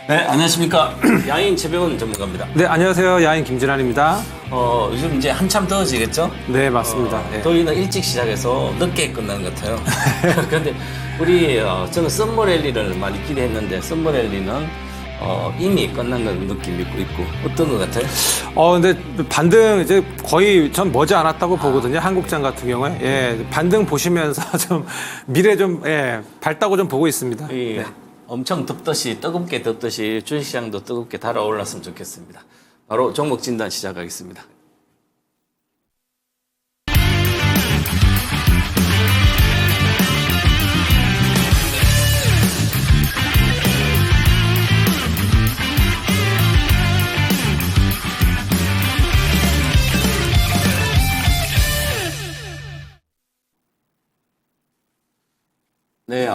네, 안녕하십니까. 야인 최병훈 전문가입니다. 네, 안녕하세요. 야인 김진환입니다. 요즘 이제 한참 더워지겠죠? 네, 맞습니다. 네. 더위는 일찍 시작해서 늦게 끝나는 것 같아요. 그런데 우리, 저는 썸머랠리를 많이 기대했는데, 썸머랠리는 이미 끝난 걸 느낌이 있고, 어떤 것 같아요? 근데 반등 이제 거의 전 머지 않았다고 보거든요. 한국장 같은 경우에. 예, 반등 보시면서 좀 미래 좀, 예, 밝다고 좀 보고 있습니다. 네. 엄청 뜨겁게 덥듯이 주식시장도 뜨겁게 달아올랐으면 좋겠습니다. 바로 종목 진단 시작하겠습니다. 네,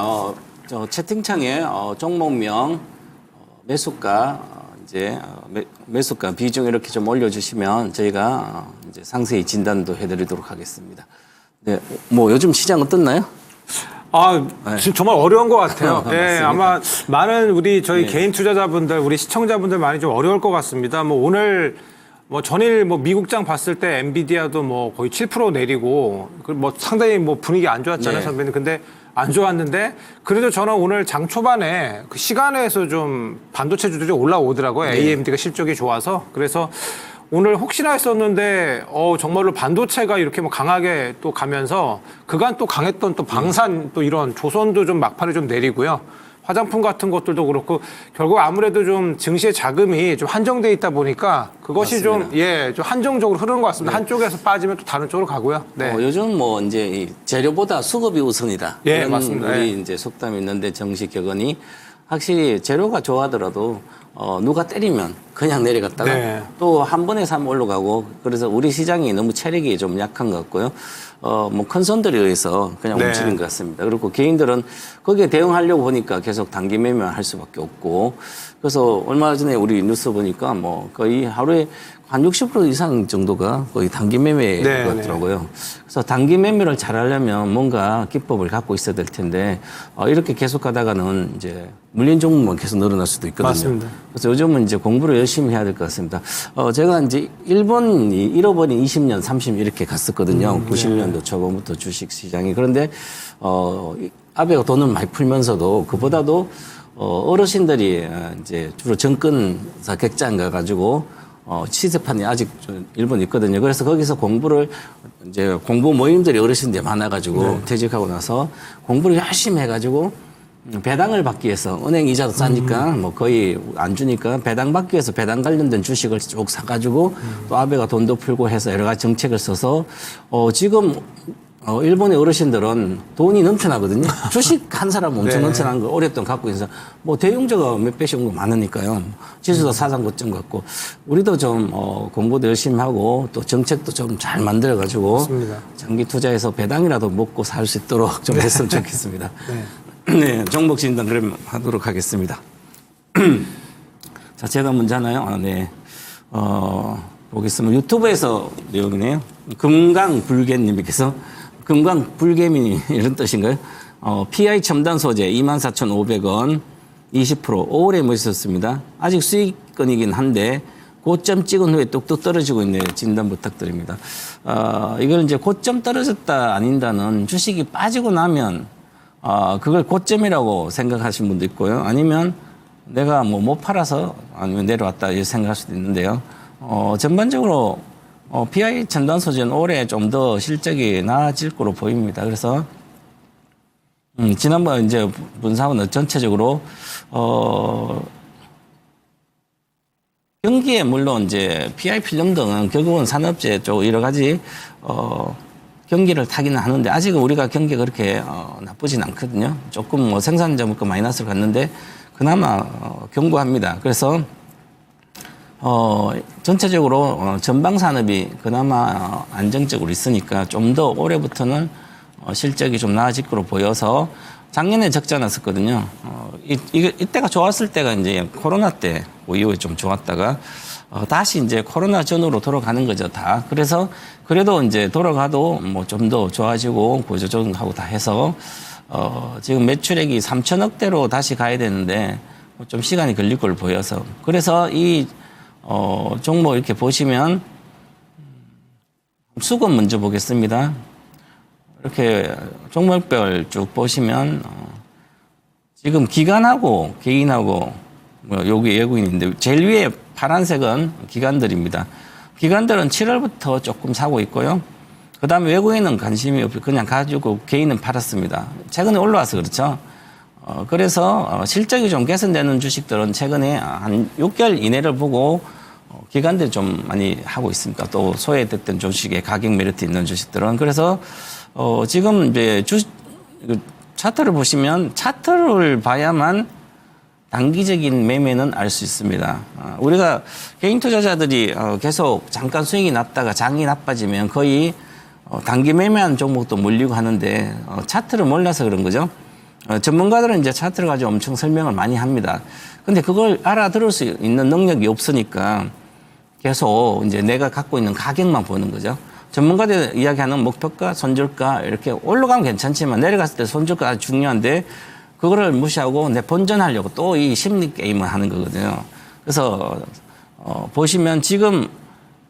채팅창에 종목명, 매수가, 매수가 비중 이렇게 좀 올려주시면 저희가 이제 상세히 진단도 해드리도록 하겠습니다. 네, 뭐 요즘 시장 어떻나요? 네. 지금 정말 어려운 것 같아요. 네, 아마 많은 저희 네. 개인 투자자분들, 우리 시청자분들 많이 좀 어려울 것 같습니다. 오늘 전일 미국장 봤을 때 엔비디아도 거의 7% 내리고, 상당히 분위기 안 좋았잖아요, 네. 선배님. 근데 안 좋았는데, 그래도 저는 오늘 장 초반에 그 시간에서 좀 반도체주들이 올라오더라고요. 네. AMD가 실적이 좋아서. 그래서 오늘 혹시나 했었는데, 정말로 반도체가 이렇게 강하게 또 가면서, 그간 또 강했던 또 방산 또 이런 조선도 좀 막판에 좀 내리고요. 화장품 같은 것들도 그렇고, 결국 아무래도 좀 증시의 자금이 좀 한정돼 있다 보니까 그것이 좀 한정적으로 흐르는 것 같습니다. 네. 한쪽에서 빠지면 또 다른 쪽으로 가고요. 네. 요즘 이제 이 재료보다 수급이 우선이다. 예, 그런 맞습니다. 우리 예. 이제 속담이 있는데 정식 격언이 확실히 재료가 좋아하더라도 누가 때리면 그냥 내려갔다가 네. 또 한 번에 사면 올라가고 그래서 우리 시장이 너무 체력이 좀 약한 것 같고요. 큰 손들에 의해서 그냥 네. 움직이는 것 같습니다. 그리고 개인들은 거기에 대응하려고 보니까 계속 단기 매매할 수밖에 없고 그래서 얼마 전에 우리 뉴스 보니까 거의 하루에 한 60% 이상 정도가 거의 단기 매매인 네, 것 같더라고요. 그래서 단기 매매를 잘 하려면 뭔가 기법을 갖고 있어야 될 텐데 이렇게 계속 가다가는 이제 물린 종목만 계속 늘어날 수도 있거든요. 맞습니다. 그래서 요즘은 이제 공부를 열심히 해야 될 것 같습니다. 제가 이제 일본이 잃어버린 20년, 30년 이렇게 갔었거든요. 90년도 초반부터 주식 시장이. 그런데 아베가 돈을 많이 풀면서도 그보다도 어르신들이 이제 주로 정권사 객장 가가지고 시세판이 아직 일본에 있거든요. 그래서 거기서 공부를 이제 공부 모임들이 어르신들이 많아가지고 퇴직하고 나서 공부를 열심히 해가지고 배당을 받기 위해서 은행 이자도 싸니까 거의 안 주니까 배당 받기 위해서 배당 관련된 주식을 쭉 사가지고 또 아베가 돈도 풀고 해서 여러 가지 정책을 써서 지금 일본의 어르신들은 돈이 넘쳐나거든요. 주식 한 사람 엄청 네. 넘쳐나는 걸 오랫동안 갖고 있어서 대용자가 몇 배씩 온 거 많으니까요. 지수도 사상 고점 같고 우리도 좀 공부도 열심히 하고 또 정책도 좀 잘 만들어가지고 맞습니다. 장기 투자해서 배당이라도 먹고 살 수 있도록 좀 했으면 좋겠습니다. 네, 종목 진단 그럼 하도록 하겠습니다. 자, 제가 먼저나요. 네. 보겠습니다. 유튜브에서 내용이네요. 금강불개님께서 금강불개민이 이런 뜻인가요? PI 첨단 소재 24,500원 20% 5월에 멋있었습니다. 아직 수익권이긴 한데 고점 찍은 후에 뚝뚝 떨어지고 있네요. 진단 부탁드립니다. 이걸 이제 고점 떨어졌다 아닌다는 주식이 빠지고 나면 그걸 고점이라고 생각하시는 분도 있고요. 아니면 내가 못 팔아서 아니면 내려왔다 이렇게 생각할 수도 있는데요. 전반적으로 PI 첨단 소재는 올해 좀 더 실적이 나아질 거로 보입니다. 그래서 지난번 이제 분사원은 전체적으로 경기에 물론 이제 PI 필름 등은 결국은 산업재 쪽 여러 가지 경기를 타기는 하는데 아직은 우리가 경기가 그렇게 나쁘진 않거든요. 조금 생산자 물가 마이너스를 갔는데 그나마 견고합니다. 그래서 전체적으로 전방 산업이 그나마 안정적으로 있으니까 좀 더 올해부터는 실적이 좀 나아질 거로 보여서 작년에 적자 났었거든요. 이때가 좋았을 때가 이제 코로나 때 이후에 좀 좋았다가 다시 이제 코로나 전으로 돌아가는 거죠, 다. 그래서 그래도 이제 돌아가도 뭐 좀 더 좋아지고 구조조정하고 다 해서 지금 매출액이 3천억대로 다시 가야 되는데 좀 시간이 걸릴 걸 보여서 그래서 이 종목 이렇게 보시면 수급 먼저 보겠습니다. 이렇게 종목별 쭉 보시면 지금 기관하고 개인하고 뭐 여기 외국인인데 제일 위에 파란색은 기관들입니다. 기관들은 7월부터 조금 사고 있고요. 그다음에 외국인은 관심이 없고 그냥 가지고 개인은 팔았습니다. 최근에 올라와서 그렇죠. 그래서 실적이 좀 개선되는 주식들은 최근에 한 6개월 이내를 보고 기관들이 좀 많이 하고 있습니다. 또 소외됐던 주식의 가격 메리트 있는 주식들은 그래서 지금 이제 차트를 보시면 차트를 봐야만 단기적인 매매는 알 수 있습니다. 우리가 개인 투자자들이 계속 잠깐 수익이 났다가 장이 나빠지면 거의 단기 매매한 종목도 몰리고 하는데 차트를 몰라서 그런 거죠. 전문가들은 이제 차트를 가지고 엄청 설명을 많이 합니다. 근데 그걸 알아들을 수 있는 능력이 없으니까 계속 이제 내가 갖고 있는 가격만 보는 거죠. 전문가들 이야기하는 목표가, 손절가 이렇게 올라가면 괜찮지만 내려갔을 때 손절가 아주 중요한데 그거를 무시하고 내 본전하려고 또 이 심리 게임을 하는 거거든요. 그래서 보시면 지금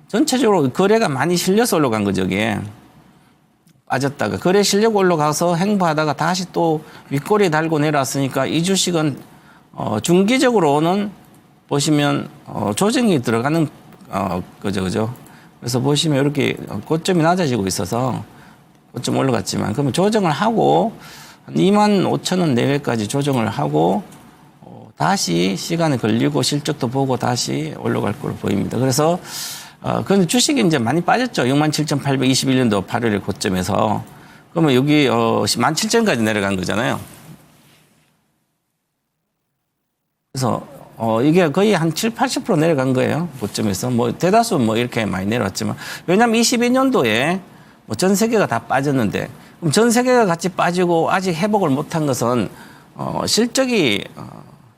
전체적으로 거래가 많이 실려서 올라간 거죠, 이게. 빠졌다가 거래 실력 올라가서 행보하다가 다시 또 윗꼬리에 달고 내려왔으니까 이 주식은 중기적으로는 보시면 조정이 들어가는 그죠. 그래서 보시면 이렇게 고점이 낮아지고 있어서 고점 올라갔지만 그러면 조정을 하고 한 25,000원 내외까지 조정을 하고 다시 시간이 걸리고 실적도 보고 다시 올라갈 걸로 보입니다. 그래서 그런데 주식이 이제 많이 빠졌죠. 67,821년도 8월 고점에서. 그러면 여기 17,000까지 내려간 거잖아요. 그래서 이게 거의 한 70-80% 내려간 거예요. 고점에서. 뭐 대다수 뭐 이렇게 많이 내려왔지만 왜냐하면 22년도에 뭐 전 세계가 다 빠졌는데 그럼 전 세계가 같이 빠지고 아직 회복을 못한 것은 실적이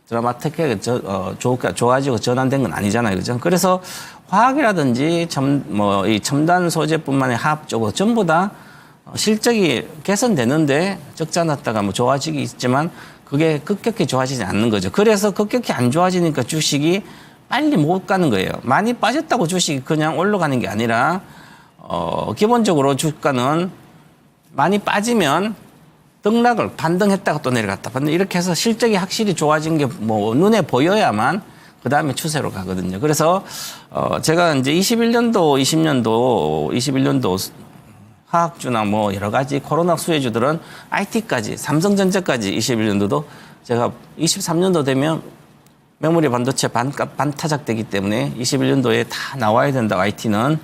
드라마틱하게 좋아지고 전환된 건 아니잖아요. 그죠? 그래서 화학이라든지 이 첨단 소재뿐만이 화학 쪽으로 전부 다 실적이 개선되는데 적자 났다가 뭐 좋아지기 있지만 그게 급격히 좋아지지 않는 거죠. 그래서 급격히 안 좋아지니까 주식이 빨리 못 가는 거예요. 많이 빠졌다고 주식이 그냥 올라가는 게 아니라 기본적으로 주가는 많이 빠지면 등락을 반등했다가 또 내려갔다. 이렇게 해서 실적이 확실히 좋아진 게 뭐 눈에 보여야만 그 다음에 추세로 가거든요. 그래서 제가 이제 21년도 화학주나 뭐 여러 가지 코로나 수혜주들은 IT까지 삼성전자까지 21년도도 제가 23년도 되면 메모리 반도체 반타작되기 때문에 21년도에 다 나와야 된다고 IT는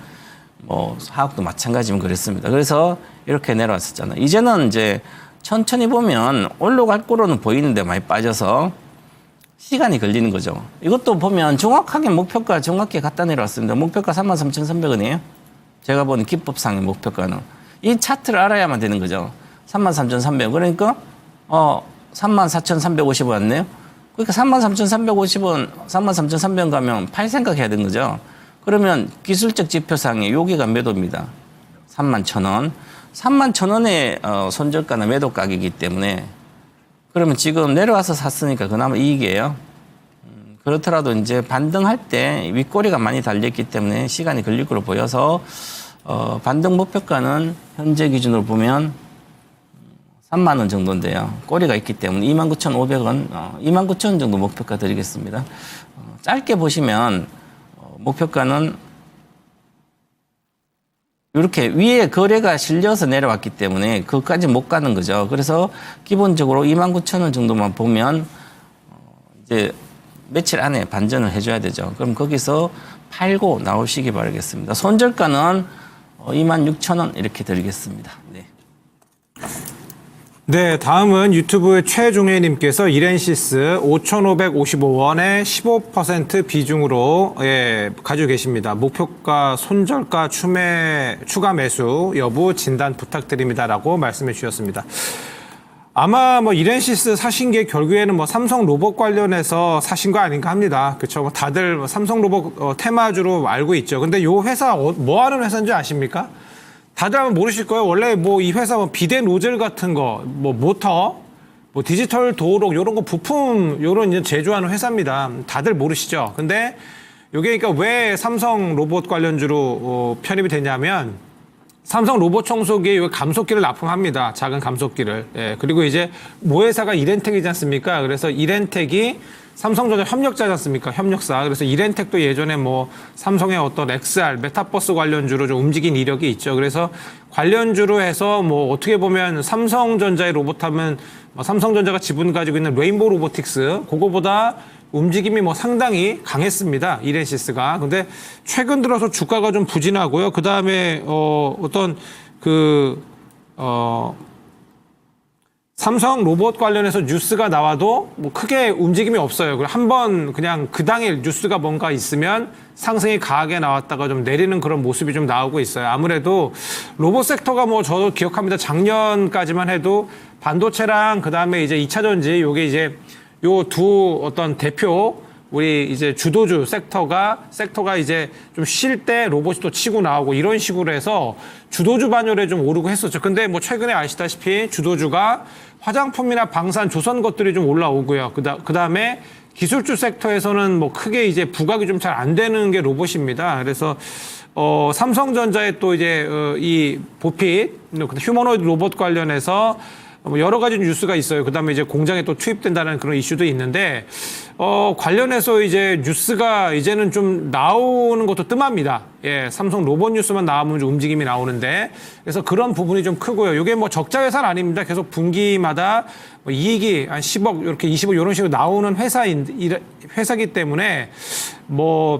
뭐 화학도 마찬가지면 그랬습니다. 그래서 이렇게 내려왔었잖아요. 이제는 이제 천천히 보면 올라갈 거로는 보이는데 많이 빠져서 시간이 걸리는 거죠. 이것도 보면 정확하게 목표가 정확히 갖다 내려왔습니다. 목표가 33,300원이에요. 제가 보는 기법상의 목표가는. 이 차트를 알아야만 되는 거죠. 33,300원. 그러니까 34,350원 왔네요. 그러니까 33,350원, 33,300원 가면 팔 생각해야 되는 거죠. 그러면 기술적 지표상에 여기가 매도입니다. 31,000원. 31,000원의 손절가나 매도 가격이기 때문에 그러면 지금 내려와서 샀으니까 그나마 이익이에요. 그렇더라도 이제 반등할 때 윗꼬리가 많이 달렸기 때문에 시간이 걸릴 걸로 보여서 반등 목표가는 현재 기준으로 보면 3만 원 정도인데요. 꼬리가 있기 때문에 29,500원, 29,000원 정도 목표가 드리겠습니다. 짧게 보시면 목표가는 이렇게 위에 거래가 실려서 내려왔기 때문에 그것까지 못 가는 거죠. 그래서 기본적으로 29,000원 정도만 보면 이제 며칠 안에 반전을 해줘야 되죠. 그럼 거기서 팔고 나오시기 바라겠습니다. 손절가는 26,000원 이렇게 드리겠습니다. 네. 네, 다음은 유튜브 최종혜님께서 이렌시스 5,555원에 15% 비중으로 가지고 계십니다. 목표가, 손절가, 추가 매수 여부 진단 부탁드립니다라고 말씀해 주셨습니다. 아마 뭐 이렌시스 사신 게 결국에는 뭐 삼성 로봇 관련해서 사신 거 아닌가 합니다. 그렇죠? 뭐 다들 삼성 로봇 테마주로 알고 있죠. 근데 요 회사 뭐 하는 회사인지 아십니까? 다들 아마 모르실 거예요. 원래 뭐 이 회사 뭐 비대 노즐 같은 거, 뭐 모터 뭐 디지털 도어록 요런 거 부품 요런 이제 제조하는 회사입니다. 다들 모르시죠? 근데 요게 그러니까 왜 삼성 로봇 관련주로 편입이 되냐면 삼성 로봇 청소기에 요 감속기를 납품합니다. 작은 감속기를. 예. 그리고 이제 모회사가 이렌텍이지 않습니까? 그래서 이렌텍이 삼성전자 협력자지 않습니까? 협력사. 그래서 이렌텍도 예전에 뭐 삼성의 어떤 XR, 메타버스 관련주로 좀 움직인 이력이 있죠. 그래서 관련주로 해서 뭐 어떻게 보면 삼성전자의 로봇 하면 뭐 삼성전자가 지분 가지고 있는 레인보우 로보틱스, 그거보다 움직임이 뭐 상당히 강했습니다. 이렌시스가. 근데 최근 들어서 주가가 좀 부진하고요. 그 다음에, 삼성 로봇 관련해서 뉴스가 나와도 뭐 크게 움직임이 없어요. 한번 그냥 그 당일 뉴스가 뭔가 있으면 상승이 강하게 나왔다가 좀 내리는 그런 모습이 좀 나오고 있어요. 아무래도 로봇 섹터가 뭐 저도 기억합니다. 작년까지만 해도 반도체랑 그 다음에 이제 2차 전지 요게 이제 요 두 어떤 대표 우리 이제 주도주 섹터가 이제 좀 쉴 때 로봇이 또 치고 나오고 이런 식으로 해서 주도주 반열에 좀 오르고 했었죠. 근데 뭐 최근에 아시다시피 주도주가 화장품이나 방산, 조선 것들이 좀 올라오고요. 그 다음에 기술주 섹터에서는 뭐 크게 이제 부각이 좀 잘 안 되는 게 로봇입니다. 그래서 삼성전자의 또 이제 이 보핏 휴머노이드 로봇 관련해서 여러 가지 뉴스가 있어요. 그다음에 이제 공장에 또 투입된다는 그런 이슈도 있는데 관련해서 이제 뉴스가 이제는 좀 나오는 것도 뜸합니다. 예, 삼성 로봇 뉴스만 나오면 좀 움직임이 나오는데 그래서 그런 부분이 좀 크고요. 이게 뭐 적자 회사는 아닙니다. 계속 분기마다 뭐 이익이 한 10억 이렇게 20억 이런 식으로 나오는 회사기 때문에 뭐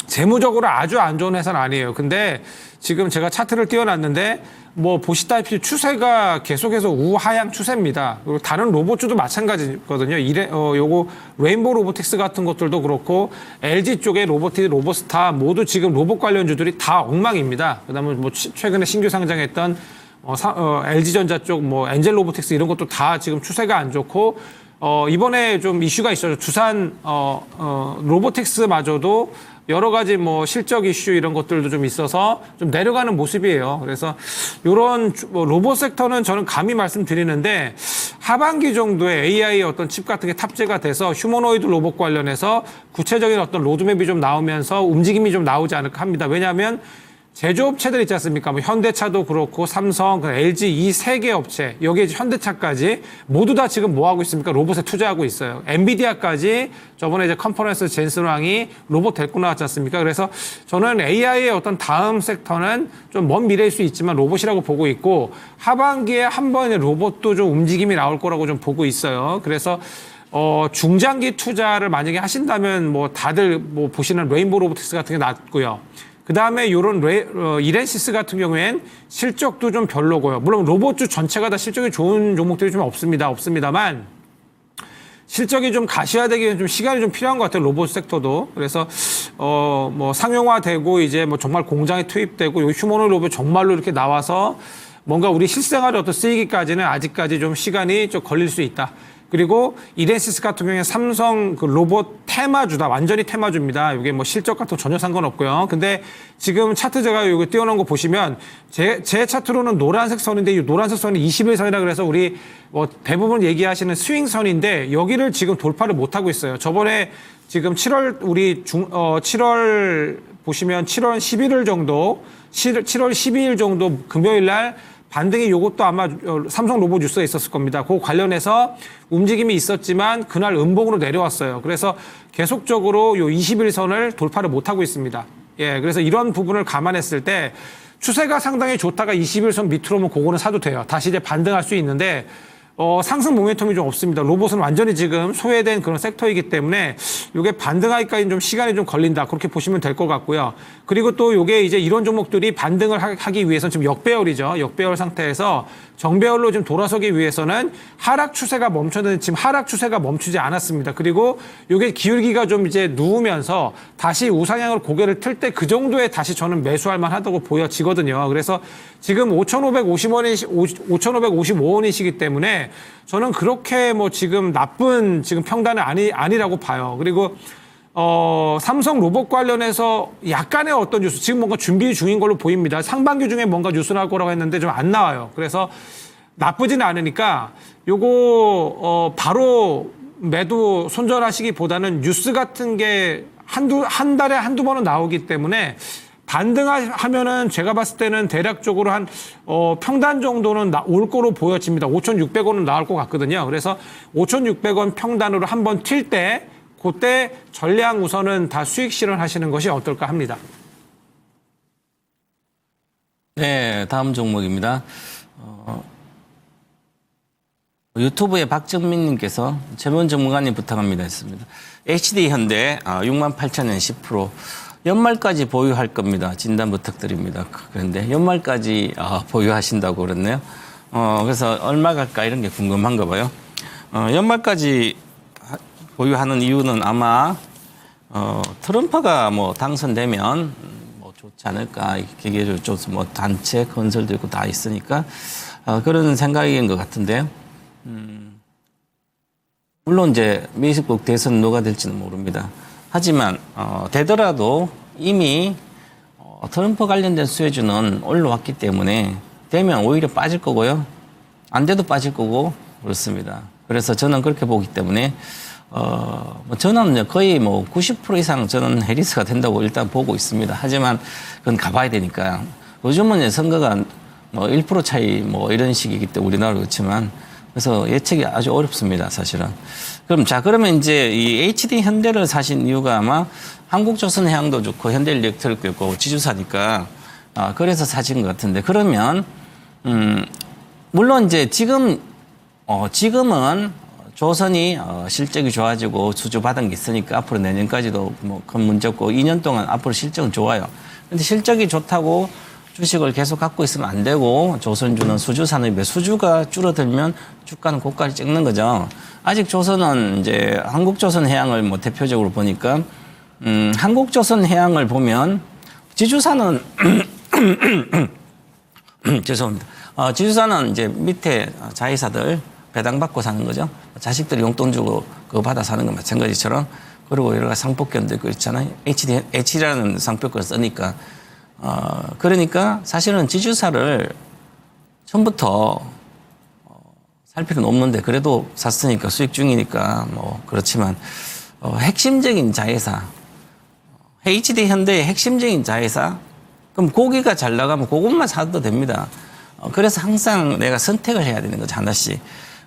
재무적으로 아주 안 좋은 회사는 아니에요. 근데 지금 제가 차트를 띄워놨는데 뭐 보시다시피 추세가 계속해서 우하향 추세입니다. 그리고 다른 로봇주도 마찬가지거든요. 요거 레인보우 로보틱스 같은 것들도 그렇고 LG 쪽의 로보스타 모두 지금 로봇 관련주들이 다 엉망입니다. 그다음에 뭐 최근에 신규 상장했던 LG전자 쪽 뭐 엔젤 로보틱스 이런 것도 다 지금 추세가 안 좋고 이번에 좀 이슈가 있어요. 두산 로보틱스마저도 여러 가지 뭐 실적 이슈 이런 것들도 좀 있어서 좀 내려가는 모습이에요. 그래서 이런 로봇 섹터는 저는 감히 말씀드리는데 하반기 정도에 AI 어떤 칩 같은 게 탑재가 돼서 휴머노이드 로봇 관련해서 구체적인 어떤 로드맵이 좀 나오면서 움직임이 좀 나오지 않을까 합니다. 왜냐하면 제조업체들 있지 않습니까? 뭐 현대차도 그렇고 삼성, LG 이 세 개 업체, 여기에 현대차까지 모두 다 지금 뭐 하고 있습니까? 로봇에 투자하고 있어요. 엔비디아까지 저번에 이제 컨퍼런스 젠슨 왕이 로봇 데리고 나왔지 않습니까? 그래서 저는 AI의 어떤 다음 섹터는 좀 먼 미래일 수 있지만 로봇이라고 보고 있고 하반기에 한 번의 로봇도 좀 움직임이 나올 거라고 좀 보고 있어요. 그래서 중장기 투자를 만약에 하신다면 뭐 다들 뭐 보시는 레인보우 로보틱스 같은 게 낫고요. 그 다음에 요런 이렌시스 같은 경우엔 실적도 좀 별로고요. 물론 로봇주 전체가 다 실적이 좋은 종목들이 좀 없습니다만 실적이 좀 가시화되기에는 좀 시간이 좀 필요한 것 같아요. 로봇 섹터도. 그래서 뭐 상용화되고 이제 뭐 정말 공장에 투입되고 요 휴머노이드 로봇 정말로 이렇게 나와서 뭔가 우리 실생활에 어떤 쓰이기까지는 아직까지 좀 시간이 좀 걸릴 수 있다. 그리고 이렌시스 같은 경우에 삼성 그 로봇 테마주다. 완전히 테마주입니다. 이게 뭐 실적 같은 거 전혀 상관없고요. 근데 지금 차트 제가 여기 띄워놓은 거 보시면 제 차트로는 노란색 선인데 이 노란색 선이 21선이라 그래서 우리 뭐 대부분 얘기하시는 스윙선인데 여기를 지금 돌파를 못하고 있어요. 저번에 지금 7월 11일 정도 7월 12일 정도 금요일 날 반등이 요것도 아마 삼성 로봇 뉴스에 있었을 겁니다. 그 관련해서 움직임이 있었지만 그날 음봉으로 내려왔어요. 그래서 계속적으로 요 21선을 돌파를 못하고 있습니다. 예, 그래서 이런 부분을 감안했을 때 추세가 상당히 좋다가 21선 밑으로 오면 그거는 사도 돼요. 다시 이제 반등할 수 있는데 상승 모멘텀이 좀 없습니다. 로봇은 완전히 지금 소외된 그런 섹터이기 때문에 이게 반등하기까지 좀 시간이 좀 걸린다. 그렇게 보시면 될 것 같고요. 그리고 또 이게 이제 이런 종목들이 반등을 하기 위해서는 지금 역배열이죠. 역배열 상태에서 정배열로 좀 돌아서기 위해서는 하락 추세가 멈췄는데 지금 하락 추세가 멈추지 않았습니다. 그리고 이게 기울기가 좀 이제 누우면서 다시 우상향으로 고개를 틀 때 그 정도에 다시 저는 매수할 만하다고 보여지거든요. 그래서 지금 5,555원이시기 때문에 저는 그렇게 뭐 지금 나쁜 지금 평단은 아니라고 봐요. 그리고 삼성 로봇 관련해서 약간의 어떤 뉴스, 지금 뭔가 준비 중인 걸로 보입니다. 상반기 중에 뭔가 뉴스 나올 거라고 했는데 좀 안 나와요. 그래서 나쁘진 않으니까 요거 바로 매도 손절하시기보다는 뉴스 같은 게 한 달에 한두 번은 나오기 때문에 반등하면은 제가 봤을 때는 대략적으로 한 평단 정도는 올 거로 보여집니다. 5,600원은 나올 것 같거든요. 그래서 5,600원 평단으로 한번 튈 때 그때 전량 우선은 다 수익 실현하시는 것이 어떨까 합니다. 네, 다음 종목입니다. 유튜브에 박정민님께서 최면 전문가님 부탁합니다 했습니다. HD 현대 68,000원 10% 연말까지 보유할 겁니다. 진단 부탁드립니다. 그런데 연말까지 보유하신다고 그랬네요. 그래서 얼마 갈까 이런 게 궁금한가 봐요. 연말까지 보유하는 이유는 아마 트럼프가 뭐 당선되면 뭐 좋지 않을까. 기계적으로 뭐 단체 건설도 있고 다 있으니까 그런 생각인 것 같은데요. 물론 이제 미식국 대선 누가 될지는 모릅니다. 하지만 되더라도 이미 트럼프 관련된 수혜주는 올라왔기 때문에 되면 오히려 빠질 거고요. 안 돼도 빠질 거고 그렇습니다. 그래서 저는 그렇게 보기 때문에 저는 거의 뭐 90% 이상 저는 해리스가 된다고 일단 보고 있습니다. 하지만 그건 가봐야 되니까. 요즘은 선거가 뭐 1% 차이 뭐 이런 식이기 때문에 우리나라 그렇지만 그래서 예측이 아주 어렵습니다, 사실은. 그러면 이제 이 HD 현대를 사신 이유가 아마 한국조선해양도 좋고 현대일렉트릭도 있고 지주사니까 그래서 사신 것 같은데 그러면 물론 이제 지금은 조선이 실적이 좋아지고 수주 받은 게 있으니까 앞으로 내년까지도 뭐 큰 문제 없고 2년 동안 앞으로 실적은 좋아요. 근데 실적이 좋다고 주식을 계속 갖고 있으면 안 되고 조선주는 수주 산업에 수주가 줄어들면 주가는 고가를 찍는 거죠. 아직 조선은 이제 한국조선해양을 뭐 대표적으로 보니까 한국조선해양을 보면 지주사는 죄송합니다. 지주사는 이제 밑에 자회사들 배당받고 사는 거죠. 자식들이 용돈 주고 그거 받아 사는 건 마찬가지처럼 그리고 여러 가지 상표권도 있고 있잖아요. HD라는 상표권을 쓰니까 그러니까 사실은 지주사를 처음부터 살 필요는 없는데 그래도 샀으니까 수익 중이니까 뭐 그렇지만 핵심적인 자회사 HD 현대의 핵심적인 자회사 그럼 고기가 잘 나가면 그것만 사도 됩니다. 그래서 항상 내가 선택을 해야 되는 거죠 하나씩.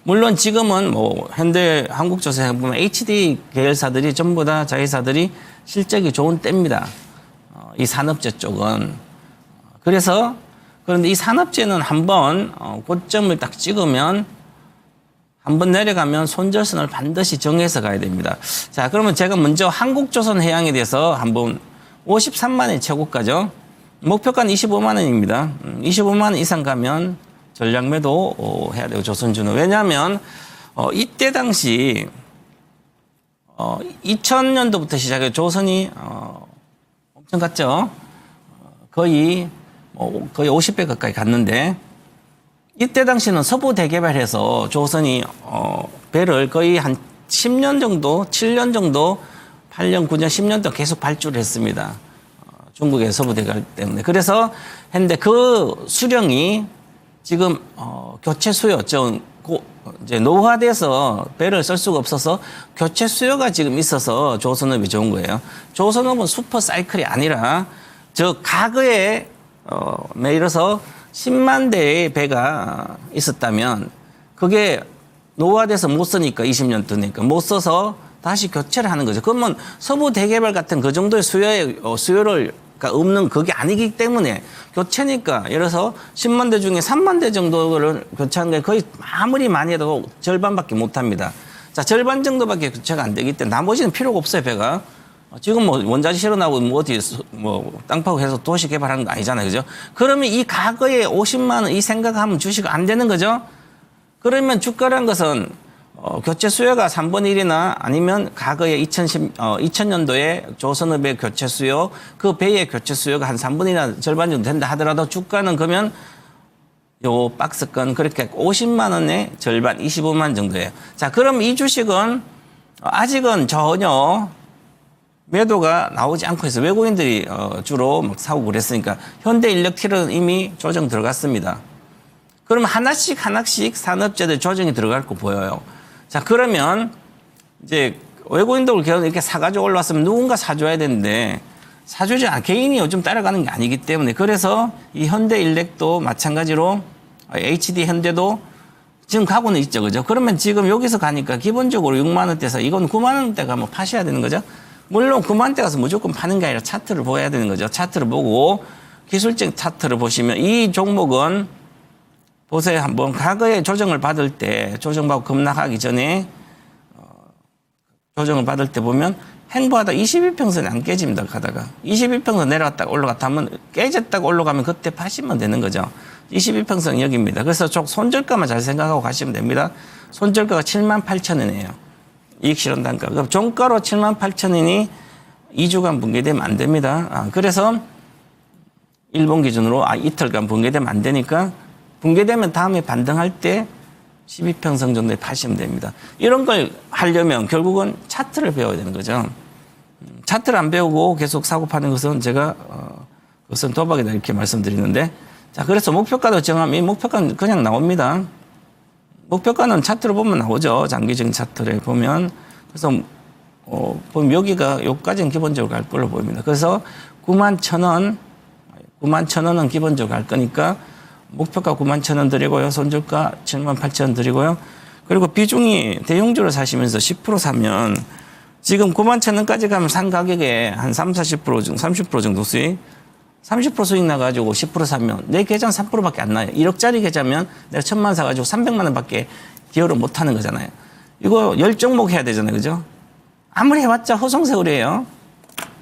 물론 지금은 뭐 현대 한국조선 보면 HD 계열사들이 전부 다 자회사들이 실적이 좋은 때입니다. 이 산업재 쪽은. 그런데 이 산업재는 한번 고점을 딱 찍으면 한번 내려가면 손절선을 반드시 정해서 가야 됩니다. 자, 그러면 제가 먼저 한국조선해양에 대해서 한번 53만 원 최고가죠. 목표가는 25만 원입니다. 25만 원 이상 가면 전략 매도 해야 돼요. 조선주는. 왜냐하면 이때 당시 2000년도부터 시작해 조선이 엄청 갔죠. 거의 50배 가까이 갔는데 이때 당시는 서부 대개발해서 조선이 배를 거의 한 10년 정도, 7년 정도, 8년, 9년, 10년 동안 계속 발주를 했습니다. 중국의 서부 대개발 때문에. 그래서 했는데 그 수령이 지금 교체 수요, 이제 노후화돼서 배를 쓸 수가 없어서 교체 수요가 지금 있어서 조선업이 좋은 거예요. 조선업은 슈퍼 사이클이 아니라 저 과거에 예를 들어서 10만 대의 배가 있었다면 그게 노후화돼서 못 쓰니까 20년 되니까 못 써서 다시 교체를 하는 거죠. 그러면 서부 대개발 같은 그 정도의 수요를 없는 그게 아니기 때문에 교체니까 예를 들어서 10만 대 중에 3만 대 정도를 교체하는 게 거의 아무리 많이 해도 절반밖에 못 합니다. 자, 절반 정도밖에 교체가 안 되기 때문에 나머지는 필요가 없어요, 배가. 지금 뭐 원자재 실어나고 뭐 어디 뭐 땅 파고 해서 도시 개발하는 거 아니잖아요. 그죠? 그러면 이 과거에 50만 원 이 생각하면 주식 안 되는 거죠? 그러면 주가란 것은 교체 수요가 3분의 1이나 아니면 과거에 2000년도에 조선업의 교체 수요, 그 배의 교체 수요가 한 3분의 1이나 절반 정도 된다 하더라도 주가는 그러면 요 박스권 그렇게 50만 원의 절반 25만 정도예요. 자, 그럼 이 주식은 아직은 전혀 매도가 나오지 않고 있어요. 외국인들이 주로 막 사고 그랬으니까 현대일렉트릭은 이미 조정 들어갔습니다. 그럼 하나씩 산업재들 조정이 들어갈 거 보여요. 자, 그러면 이제 외국인들 이렇게 사가지고 올라왔으면 누군가 사줘야 되는데 사주지 않아. 개인이 요즘 따라가는 게 아니기 때문에. 그래서 이 현대일렉도 마찬가지로 HD 현대도 지금 가고는 있죠. 그죠? 그러면 지금 여기서 가니까 기본적으로 6만 원대에서 이건 9만 원대 가면 파셔야 되는 거죠. 물론 9만 원대 가서 무조건 파는 게 아니라 차트를 보여야 되는 거죠. 차트를 보고 기술적 차트를 보시면 이 종목은 보세요. 한번 과거에 조정을 받을 때 조정받고 급락하기 전에 조정을 받을 때 보면 행보하다 21평선이 안 깨집니다. 가다가 21평선 내려갔다가 올라갔다 하면 깨졌다가 올라가면 그때 파시면 되는 거죠. 21평선 여기입니다. 그래서 손절가만 잘 생각하고 가시면 됩니다. 손절가가 78,000원이에요. 이익실현 단가. 그럼 종가로 78,000원이 2주간 붕괴되면 안 됩니다. 그래서 일본 기준으로 이틀간 붕괴되면 안 되니까 붕괴되면 다음에 반등할 때 12평선 정도에 파시면 됩니다. 이런 걸 하려면 결국은 차트를 배워야 되는 거죠. 차트를 안 배우고 계속 사고 파는 것은 제가 그것은 도박이다 이렇게 말씀드리는데 자 그래서 목표가도 정하면 이 목표가는 그냥 나옵니다. 목표가는 차트로 보면 나오죠. 장기적인 차트를 보면 그래서 보면 여기까지는 기본적으로 갈 걸로 보입니다. 그래서 91,000원은 기본적으로 갈 거니까 목표가 91,000원 드리고요. 손절가 78,000원 드리고요. 그리고 비중이 대형주를 사시면서 10% 사면 지금 91,000원까지 가면 산 가격에 한 30% 정도 수익 30% 수익 나가지고 10% 사면 내 계좌는 3%밖에 안 나요. 1억짜리 계좌면 내가 1,000만 원 사가지고 300만 원밖에 기여를 못 하는 거잖아요. 이거 10종목 해야 되잖아요. 그죠? 아무리 해봤자 허송세월이에요.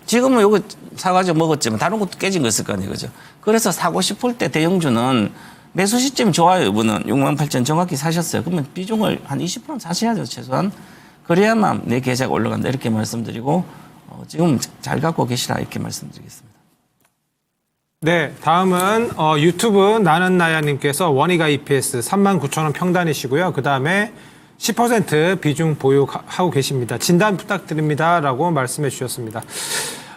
지금은 요거 사가지고 먹었지만 다른 것도 깨진 거 있을 거 아니에요. 그죠? 그래서 사고 싶을 때 대형주는 매수 시점이 좋아요. 이분은 68,000 정확히 사셨어요. 그러면 비중을 한 20% 사셔야죠. 최소한. 그래야만 내 계좌가 올라간다. 이렇게 말씀드리고 지금 잘 갖고 계시라 이렇게 말씀드리겠습니다. 네, 다음은 유튜브 나는 나야님께서 원희가 EPS 39,000원 평단이시고요. 그 다음에 10% 비중 보유하고 계십니다. 진단 부탁드립니다라고 말씀해 주셨습니다.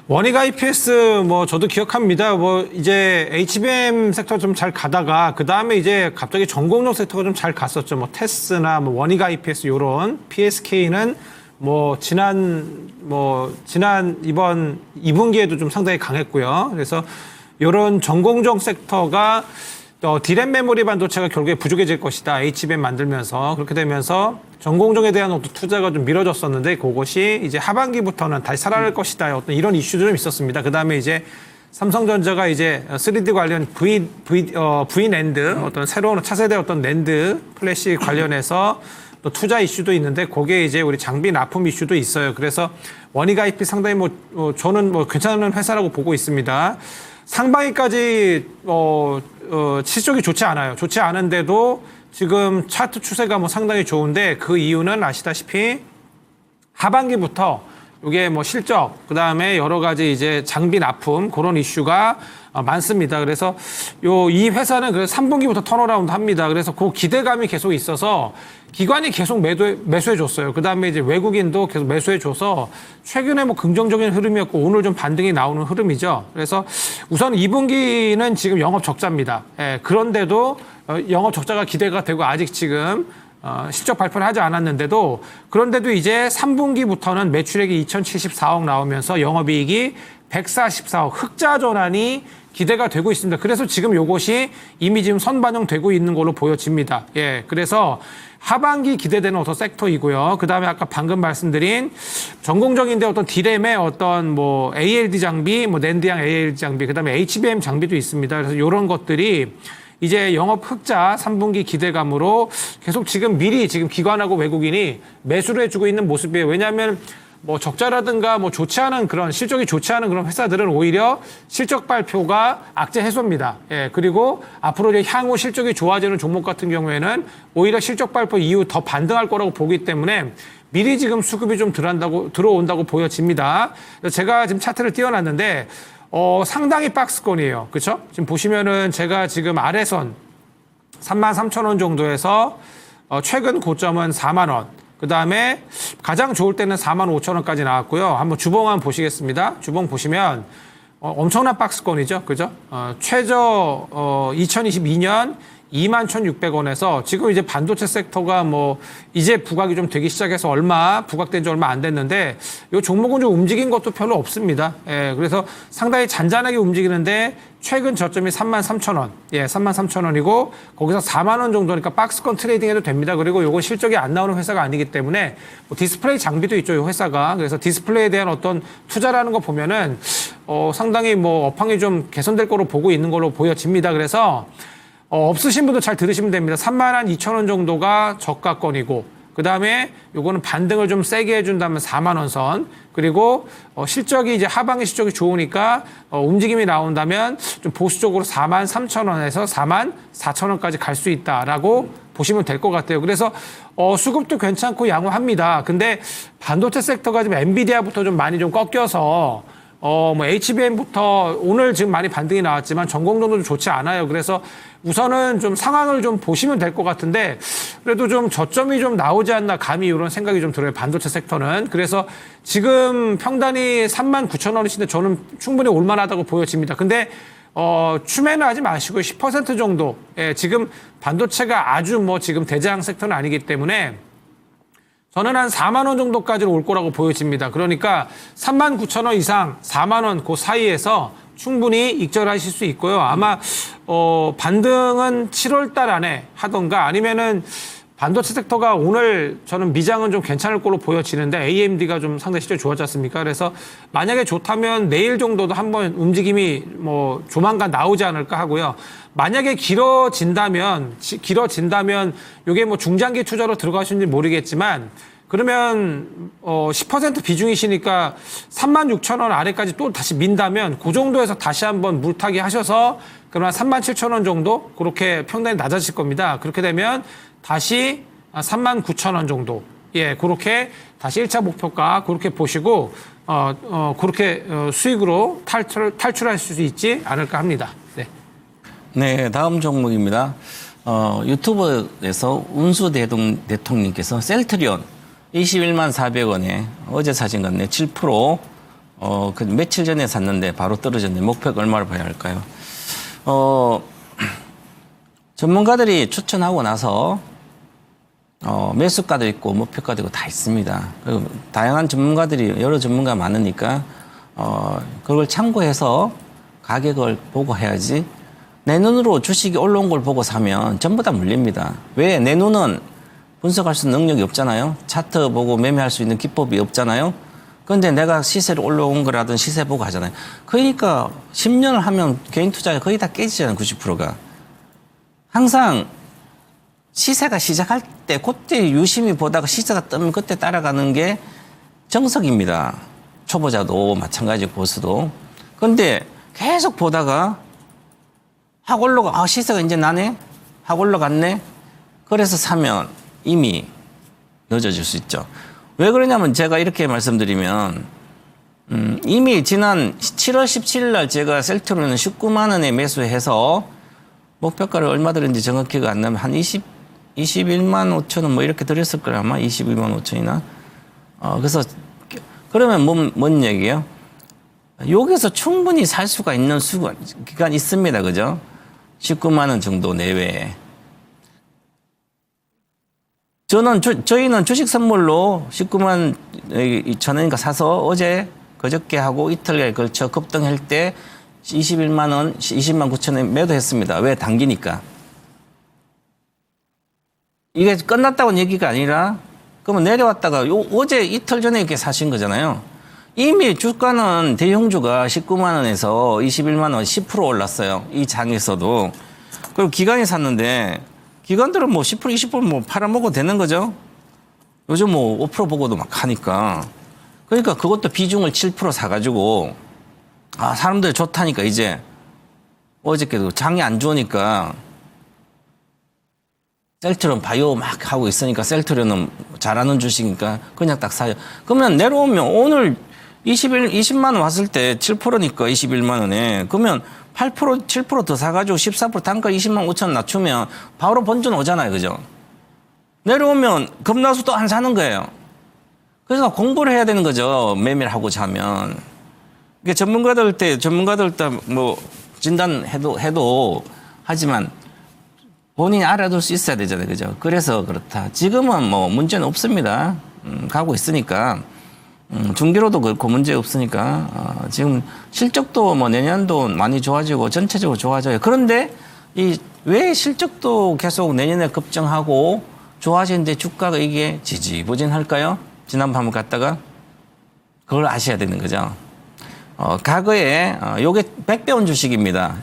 원희가 EPS 저도 기억합니다. 이제 HBM 섹터 좀 잘 가다가 그 다음에 이제 갑자기 전공용 섹터가 좀 잘 갔었죠. 테스나 원희가 EPS 요런 PSK는 지난 이번 2분기에도 좀 상당히 강했고요. 그래서 요런 전공정 섹터가 디램 메모리 반도체가 결국에 부족해질 것이다. HBM 만들면서 그렇게 되면서 전공정에 대한 어떤 투자가 좀 미뤄졌었는데 그것이 이제 하반기부터는 다시 살아날 것이다. 어떤 이런 이슈도 좀 있었습니다. 그 다음에 이제 삼성전자가 이제 3D 관련 V 낸드 어떤 새로운 차세대 어떤 낸드 플래시 관련해서 또 투자 이슈도 있는데 거기에 이제 우리 장비 납품 이슈도 있어요. 그래서 원희가 IP 상당히 저는 괜찮은 회사라고 보고 있습니다. 상반기까지 실적이 좋지 않아요. 좋지 않은데도 지금 차트 추세가 상당히 좋은데 그 이유는 아시다시피 하반기부터 이게 실적 그다음에 여러 가지 이제 장비 납품 그런 이슈가 많습니다. 그래서 이 회사는 그래서 3분기부터 턴어라운드 합니다. 그래서 그 기대감이 계속 있어서 기관이 계속 매수해 줬어요. 그다음에 이제 외국인도 계속 매수해 줘서 최근에 긍정적인 흐름이었고 오늘 좀 반등이 나오는 흐름이죠. 그래서 우선 2분기는 지금 영업 적자입니다. 그런데도 영업 적자가 기대가 되고 아직 지금 실적 발표를 하지 않았는데도 그런데도 이제 3분기부터는 매출액이 2,074억 나오면서 영업이익이 144억 흑자 전환이 기대가 되고 있습니다. 그래서 지금 요것이 이미 지금 선반영되고 있는 걸로 보여집니다. 그래서 하반기 기대되는 어떤 섹터이고요. 그 다음에 아까 방금 말씀드린 전공적인데 어떤 디램의 어떤 ALD 장비, 낸드양 ALD 장비, 그 다음에 HBM 장비도 있습니다. 그래서 이런 것들이 이제 영업 흑자 3분기 기대감으로 계속 지금 미리 지금 기관하고 외국인이 매수를 해주고 있는 모습이에요. 왜냐하면 적자라든가 좋지 않은 그런 실적이 좋지 않은 그런 회사들은 오히려 실적 발표가 악재 해소입니다. 그리고 앞으로 이제 향후 실적이 좋아지는 종목 같은 경우에는 오히려 실적 발표 이후 더 반등할 거라고 보기 때문에 미리 지금 수급이 좀 들어온다고 보여집니다. 제가 지금 차트를 띄워놨는데 상당히 박스권이에요. 그렇죠? 지금 보시면은 제가 지금 아래선 33,000원 정도에서 최근 고점은 4만 원. 그 다음에 가장 좋을 때는 45,000원까지 나왔고요. 한번 주봉 한번 보시겠습니다. 주봉 보시면 엄청난 박스권이죠. 그죠? 최저 2022년 21,600원에서 지금 이제 반도체 섹터가 뭐 이제 부각이 좀 되기 시작해서 부각된 지 얼마 안 됐는데 이 종목은 좀 움직인 것도 별로 없습니다. 예, 그래서 상당히 잔잔하게 움직이는데 최근 저점이 33,000원. 예, 33,000원이고 거기서 4만 원 정도니까 박스권 트레이딩 해도 됩니다. 그리고 요건 실적이 안 나오는 회사가 아니기 때문에 뭐 디스플레이 장비도 있죠, 이 회사가. 그래서 디스플레이에 대한 어떤 투자라는 거 보면은 상당히 뭐 업황이 좀 개선될 거로 보고 있는 걸로 보여집니다. 그래서 없으신 분도 잘 들으시면 됩니다. 32,000원 정도가 저가권이고 그다음에 요거는 반등을 좀 세게 해준다면 4만 원 선. 그리고 실적이 이제 하반기 실적이 좋으니까 움직임이 나온다면 좀 보수적으로 43,000원에서 44,000원까지 갈 수 있다라고 보시면 될 것 같아요. 그래서 수급도 괜찮고 양호합니다. 근데 반도체 섹터가 지금 엔비디아부터 좀 많이 좀 꺾여서 뭐 HBM부터 오늘 지금 많이 반등이 나왔지만 전공정도 좀 좋지 않아요. 그래서 우선은 좀 상황을 좀 보시면 될 것 같은데 그래도 좀 저점이 좀 나오지 않나 감히 이런 생각이 좀 들어요. 반도체 섹터는. 그래서 지금 평단이 39,000원이신데 저는 충분히 올만하다고 보여집니다. 근데 추매는 하지 마시고 10% 정도. 예, 지금 반도체가 아주 뭐 지금 대장 섹터는 아니기 때문에 저는 한 4만 원 정도까지는 올 거라고 보여집니다. 그러니까 39,000원 이상 4만 원 그 사이에서 충분히 익절하실 수 있고요. 아마 반등은 7월 달 안에 하던가 아니면은 반도체 섹터가 오늘 저는 미장은 좀 괜찮을 걸로 보여지는데 AMD가 좀 상당히 실적이 좋았지 않습니까? 그래서 만약에 좋다면 내일 정도도 한번 움직임이 뭐 조만간 나오지 않을까 하고요. 만약에 길어진다면 이게 뭐 중장기 투자로 들어가시는지 모르겠지만 그러면 10% 비중이시니까 36,000원 아래까지 또 다시 민다면 그 정도에서 다시 한번 물타기 하셔서 그러면 37,000원 정도 그렇게 평단이 낮아질 겁니다. 그렇게 되면 다시 39,000원 정도. 예, 그렇게 다시 1차 목표가 그렇게 보시고 그렇게 수익으로 탈출하실 수 있지 않을까 합니다. 네. 네, 다음 종목입니다. 유튜브에서 운수 대통령께서 셀트리온 21만 400원에 어제 사진 같네 7%. 그 며칠 전에 샀는데 바로 떨어졌는데 목표가 얼마를 봐야 할까요? 전문가들이 추천하고 나서 매수가도 있고 목표가도 있고 다 있습니다. 그리고 다양한 전문가들이 여러 전문가 많으니까 그걸 참고해서 가격을 보고 해야지 내 눈으로 주식이 올라온 걸 보고 사면 전부 다 물립니다. 왜? 내 눈은 분석할 수 있는 능력이 없잖아요. 차트 보고 매매할 수 있는 기법이 없잖아요. 그런데 내가 시세를 올라온 거라든 시세 보고 하잖아요. 그러니까 10년을 하면 개인 투자가 거의 다 깨지잖아요. 90%가. 항상 시세가 시작할 때 그때 유심히 보다가 시세가 뜨면 그때 따라가는 게 정석입니다. 초보자도 마찬가지고 보수도. 그런데 계속 보다가 확 올라가 시세가 이제 나네? 확 올라갔네? 그래서 사면 이미 늦어질 수 있죠. 왜 그러냐면 제가 이렇게 말씀드리면 이미 지난 7월 17일 날 제가 셀트리온은 19만 원에 매수해서 목표가를 얼마 들었는지 정확히가 안 나면 한 21만 5천 원 뭐 이렇게 들었을 거예요. 아마 22만 5천이나. 그래서 그러면 뭔 얘기예요? 여기서 충분히 살 수가 있는 기간이 있습니다. 그죠? 19만 원 정도 내외에. 저희는 주식 선물로 19만 2천 원인가 사서 어제 그저께 하고 이틀에 걸쳐 급등할 때 21만 원, 20만 9천 원 매도했습니다. 왜? 당기니까. 이게 끝났다고는 얘기가 아니라 그러면 내려왔다가 어제 이틀 전에 이렇게 사신 거잖아요. 이미 주가는 대형주가 19만 원에서 21만 원 10% 올랐어요. 이 장에서도. 그리고 기관이 샀는데 기관들은 뭐 10%, 20% 뭐 팔아먹어도 되는 거죠. 요즘 뭐 5% 보고도 막 하니까. 그러니까 그것도 비중을 7% 사가지고 사람들 좋다니까 이제 어저께도 장이 안 좋으니까 셀트리온 바이오 막 하고 있으니까 셀트리온은 잘하는 주식이니까 그냥 딱 사요. 그러면 내려오면 오늘 20만 원 왔을 때 7%니까 21만 원에 그러면 8%, 7% 더 사가지고 14% 단가 20만 5천 낮추면 바로 본전 오잖아요. 그죠? 내려오면 겁나서 또 안 사는 거예요. 그래서 공부를 해야 되는 거죠. 매매를 하고자 하면. 이게 전문가들 때 뭐 진단해도 하지만 본인이 알아둘 수 있어야 되잖아요. 그죠? 그래서 그렇다. 지금은 뭐 문제는 없습니다. 가고 있으니까. 중기로도 그렇고 문제 없으니까. 지금 실적도 뭐 내년도 많이 좋아지고 전체적으로 좋아져요. 그런데 왜 실적도 계속 내년에 급증하고 좋아지는데 주가가 이게 지지부진할까요? 지난번 한번 갔다가 그걸 아셔야 되는 거죠. 과거에 요게 100배 온 주식입니다.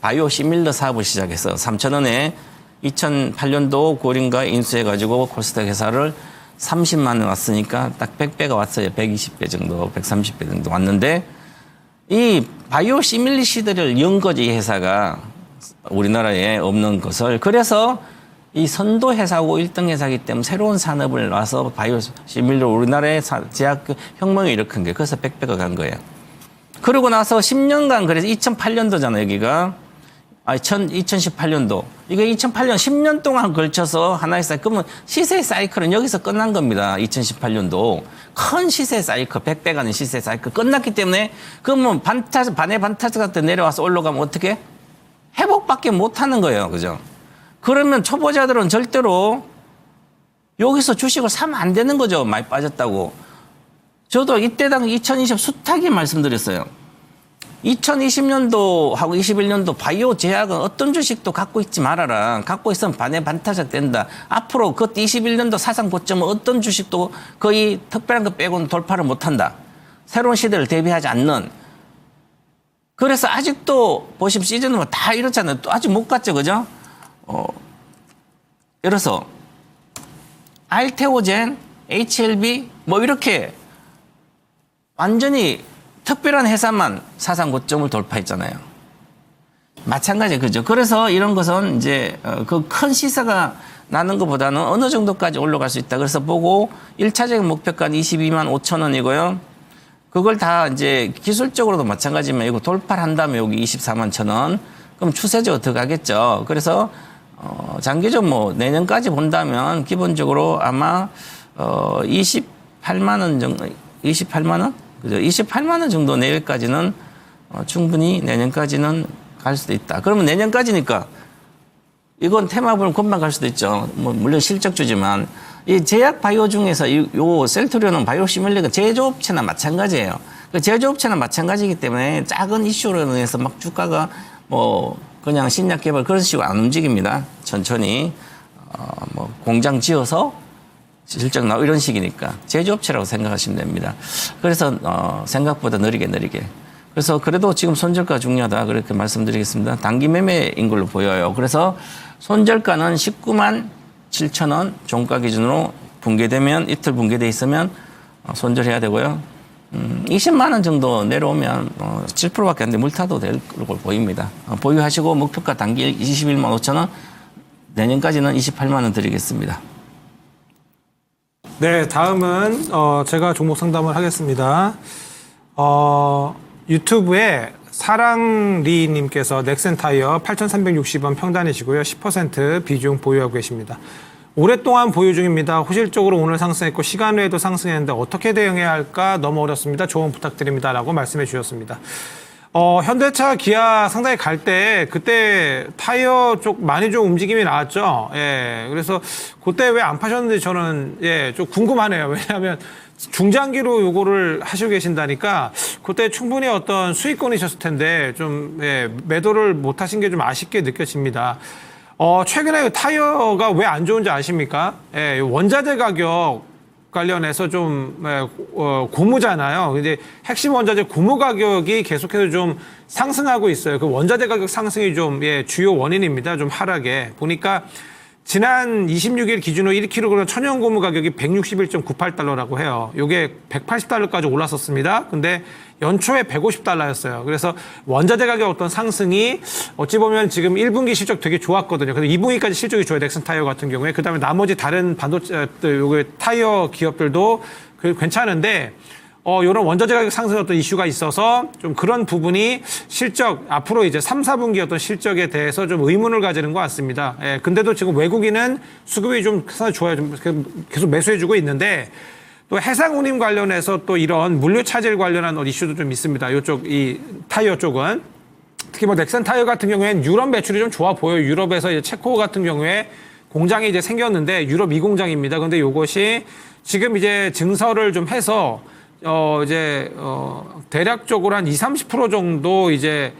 바이오 시밀러 사업을 시작해서 3,000원에 2008년도 9월인가 인수해가지고 코스닥 회사를 30만 원 왔으니까 딱 100배가 왔어요. 120배 정도, 130배 정도 왔는데 이 바이오 시밀리시드를 연 거지, 이 회사가. 우리나라에 없는 것을. 그래서 이 선도 회사고 1등 회사이기 때문에 새로운 산업을 와서 바이오 시밀러 우리나라의 제약 혁명을 일으킨 거예요. 그래서 100배가 간 거예요. 그러고 나서 10년간 그래서 2008년도잖아요, 여기가. 2018년도. 이게 2008년 10년 동안 걸쳐서 하나의 사이클. 그러면 시세 사이클은 여기서 끝난 겁니다. 2018년도. 큰 시세 사이클, 100배 가는 시세 사이클 끝났기 때문에 그러면 반의 반타작 같은 내려와서 올라가면 어떻게? 회복밖에 못 하는 거예요. 그죠? 그러면 초보자들은 절대로 여기서 주식을 사면 안 되는 거죠. 많이 빠졌다고. 저도 이때 당 2020 수탁이 말씀드렸어요. 2020년도하고 21년도 바이오 제약은 어떤 주식도 갖고 있지 말아라. 갖고 있으면 반의 반타작 된다. 앞으로 그때 21년도 사상 고점은 어떤 주식도 거의 특별한 거 빼고는 돌파를 못 한다. 새로운 시대를 대비하지 않는. 그래서 아직도 보시면 시즌은 다 이렇잖아요. 또 아직 못 갔죠. 그죠? 그래서 알테오젠, HLB 뭐 이렇게 완전히 특별한 회사만 사상 고점을 돌파했잖아요. 마찬가지 그죠? 그래서 이런 것은 이제 그 큰 시세가 나는 것보다는 어느 정도까지 올라갈 수 있다. 그래서 보고 1차적인 목표가는 22만 5천 원이고요. 그걸 다 이제 기술적으로도 마찬가지지만 이거 돌파를 한다면 여기 24만 천 원. 그럼 추세적으로 들어가겠죠. 그래서 장기적으로 뭐 내년까지 본다면 기본적으로 아마 28만 원 정도, 28만 원? 그죠? 28만 원 정도 내일까지는 충분히 내년까지는 갈 수도 있다. 그러면 내년까지니까 이건 테마블은 금방 갈 수도 있죠. 뭐 물론 실적주지만 이 제약 바이오 중에서 요 셀트리온은 바이오 시밀리가 제조업체나 마찬가지예요. 그 제조업체나 마찬가지이기 때문에 작은 이슈로 인해서 막 주가가 뭐 그냥 신약 개발 그런 식으로 안 움직입니다. 천천히 뭐 공장 지어서 실적 나오고 이런 식이니까 제조업체라고 생각하시면 됩니다. 그래서 생각보다 느리게. 그래서 그래도 지금 손절가 중요하다 그렇게 말씀드리겠습니다. 단기 매매인 걸로 보여요. 그래서 손절가는 19만 7천 원 종가 기준으로 붕괴되면 이틀 붕괴돼 있으면 손절해야 되고요. 20만 원 정도 내려오면 7%밖에 안 돼 물타도 될 걸로 보입니다. 보유하시고 목표가 단기 21만 5천 원 내년까지는 28만 원 드리겠습니다. 네, 다음은 제가 종목 상담을 하겠습니다. 유튜브에 사랑리님께서 넥센타이어 8,360원 평단이시고요. 10% 비중 보유하고 계십니다. 오랫동안 보유 중입니다. 호실적으로 오늘 상승했고 시간 외에도 상승했는데 어떻게 대응해야 할까 너무 어렵습니다. 조언 부탁드립니다. 라고 말씀해 주셨습니다. 현대차, 기아 상당히 갈 때 그때 타이어 쪽 많이 좀 움직임이 나왔죠. 예. 그래서 그때 왜 안 파셨는지 저는 좀 궁금하네요. 왜냐하면 중장기로 요거를 하시고 계신다니까 그때 충분히 어떤 수익권이셨을 텐데 좀 매도를 못 하신 게 좀 아쉽게 느껴집니다. 최근에 타이어가 왜 안 좋은지 아십니까? 원자재 가격 관련해서 좀 고무잖아요. 근데 핵심 원자재 고무 가격이 계속해서 좀 상승하고 있어요. 그 원자재 가격 상승이 좀 주요 원인입니다. 좀 하락에 보니까 지난 26일 기준으로 1kg 천연 고무 가격이 161.98달러라고 해요. 이게 180달러까지 올랐었습니다. 근데 연초에 150달러였어요. 그래서 원자재 가격 어떤 상승이 어찌 보면 지금 1분기 실적 되게 좋았거든요. 그래서 2분기까지 실적이 좋아요. 넥슨 타이어 같은 경우에. 그다음에 나머지 다른 반도체 타이어 기업들도 괜찮은데 이런 원자재 가격 상승 어떤 이슈가 있어서 좀 그런 부분이 실적 앞으로 이제 3, 4분기 어떤 실적에 대해서 좀 의문을 가지는 것 같습니다. 근데도 지금 외국인은 수급이 좀 상당히 좋아요. 좀 계속 매수해주고 있는데 또 해상운임 관련해서 또 이런 물류 차질 관련한 이슈도 좀 있습니다. 이쪽 이 타이어 쪽은. 특히 뭐 넥센 타이어 같은 경우에는 유럽 매출이 좀 좋아 보여요. 유럽에서 이제 체코 같은 경우에 공장이 이제 생겼는데 유럽 2공장입니다. 근데 요것이 지금 이제 증설을 좀 해서 대략적으로 한 20-30% 정도 이제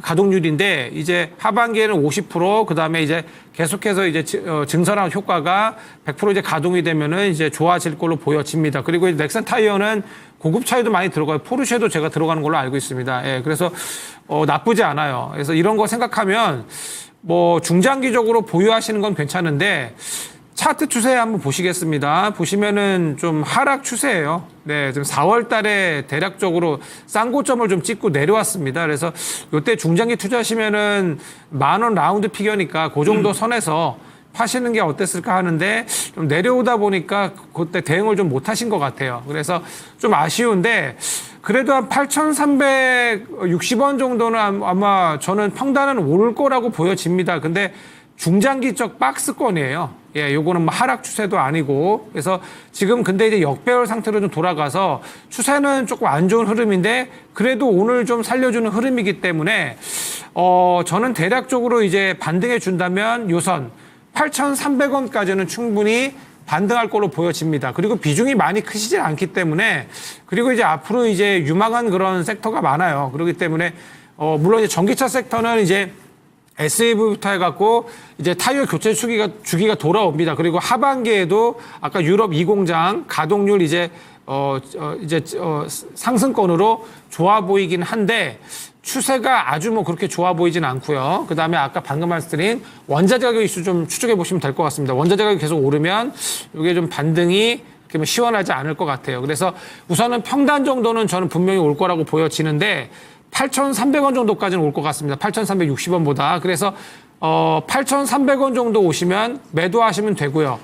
가동률인데 이제 하반기에는 50%, 그다음에 이제 계속해서 이제 증설한 효과가 100% 이제 가동이 되면은 이제 좋아질 걸로 보여집니다. 그리고 넥센 타이어는 고급 차에도 많이 들어가요. 포르쉐도 제가 들어가는 걸로 알고 있습니다. 예, 그래서 나쁘지 않아요. 그래서 이런 거 생각하면 뭐 중장기적으로 보유하시는 건 괜찮은데 차트 추세 한번 보시겠습니다. 보시면은 좀 하락 추세예요. 네, 지금 4월 달에 대략적으로 싼 고점을 좀 찍고 내려왔습니다. 그래서 이때 중장기 투자하시면은 10,000원 라운드 피겨니까 그 정도 선에서 파시는 게 어땠을까 하는데 좀 내려오다 보니까 그때 대응을 좀 못 하신 것 같아요. 그래서 좀 아쉬운데 그래도 한 8,360원 정도는 아마 저는 평단은 오를 거라고 보여집니다. 근데 중장기적 박스권이에요. 예, 요거는 뭐 하락 추세도 아니고. 그래서 지금 근데 이제 역배열 상태로 좀 돌아가서 추세는 조금 안 좋은 흐름인데 그래도 오늘 좀 살려주는 흐름이기 때문에 저는 대략적으로 이제 반등해 준다면 요선 8,300원까지는 충분히 반등할 걸로 보여집니다. 그리고 비중이 많이 크시질 않기 때문에 그리고 이제 앞으로 이제 유망한 그런 섹터가 많아요. 그렇기 때문에 물론 이제 전기차 섹터는 이제 SAV부터 해갖고 이제 타이어 교체 주기가 돌아옵니다. 그리고 하반기에도 아까 유럽 2공장 가동률 이제 상승권으로 좋아 보이긴 한데 추세가 아주 뭐 그렇게 좋아 보이진 않고요. 그 다음에 아까 방금 말씀드린 원자재 가격 이슈 좀 추적해 보시면 될 것 같습니다. 원자재 가격이 계속 오르면 이게 좀 반등이 그렇게 시원하지 않을 것 같아요. 그래서 우선은 평단 정도는 저는 분명히 올 거라고 보여지는데 8,300원 정도까지는 올 것 같습니다. 8,360원보다. 그래서 8,300원 정도 오시면 매도하시면 되고요.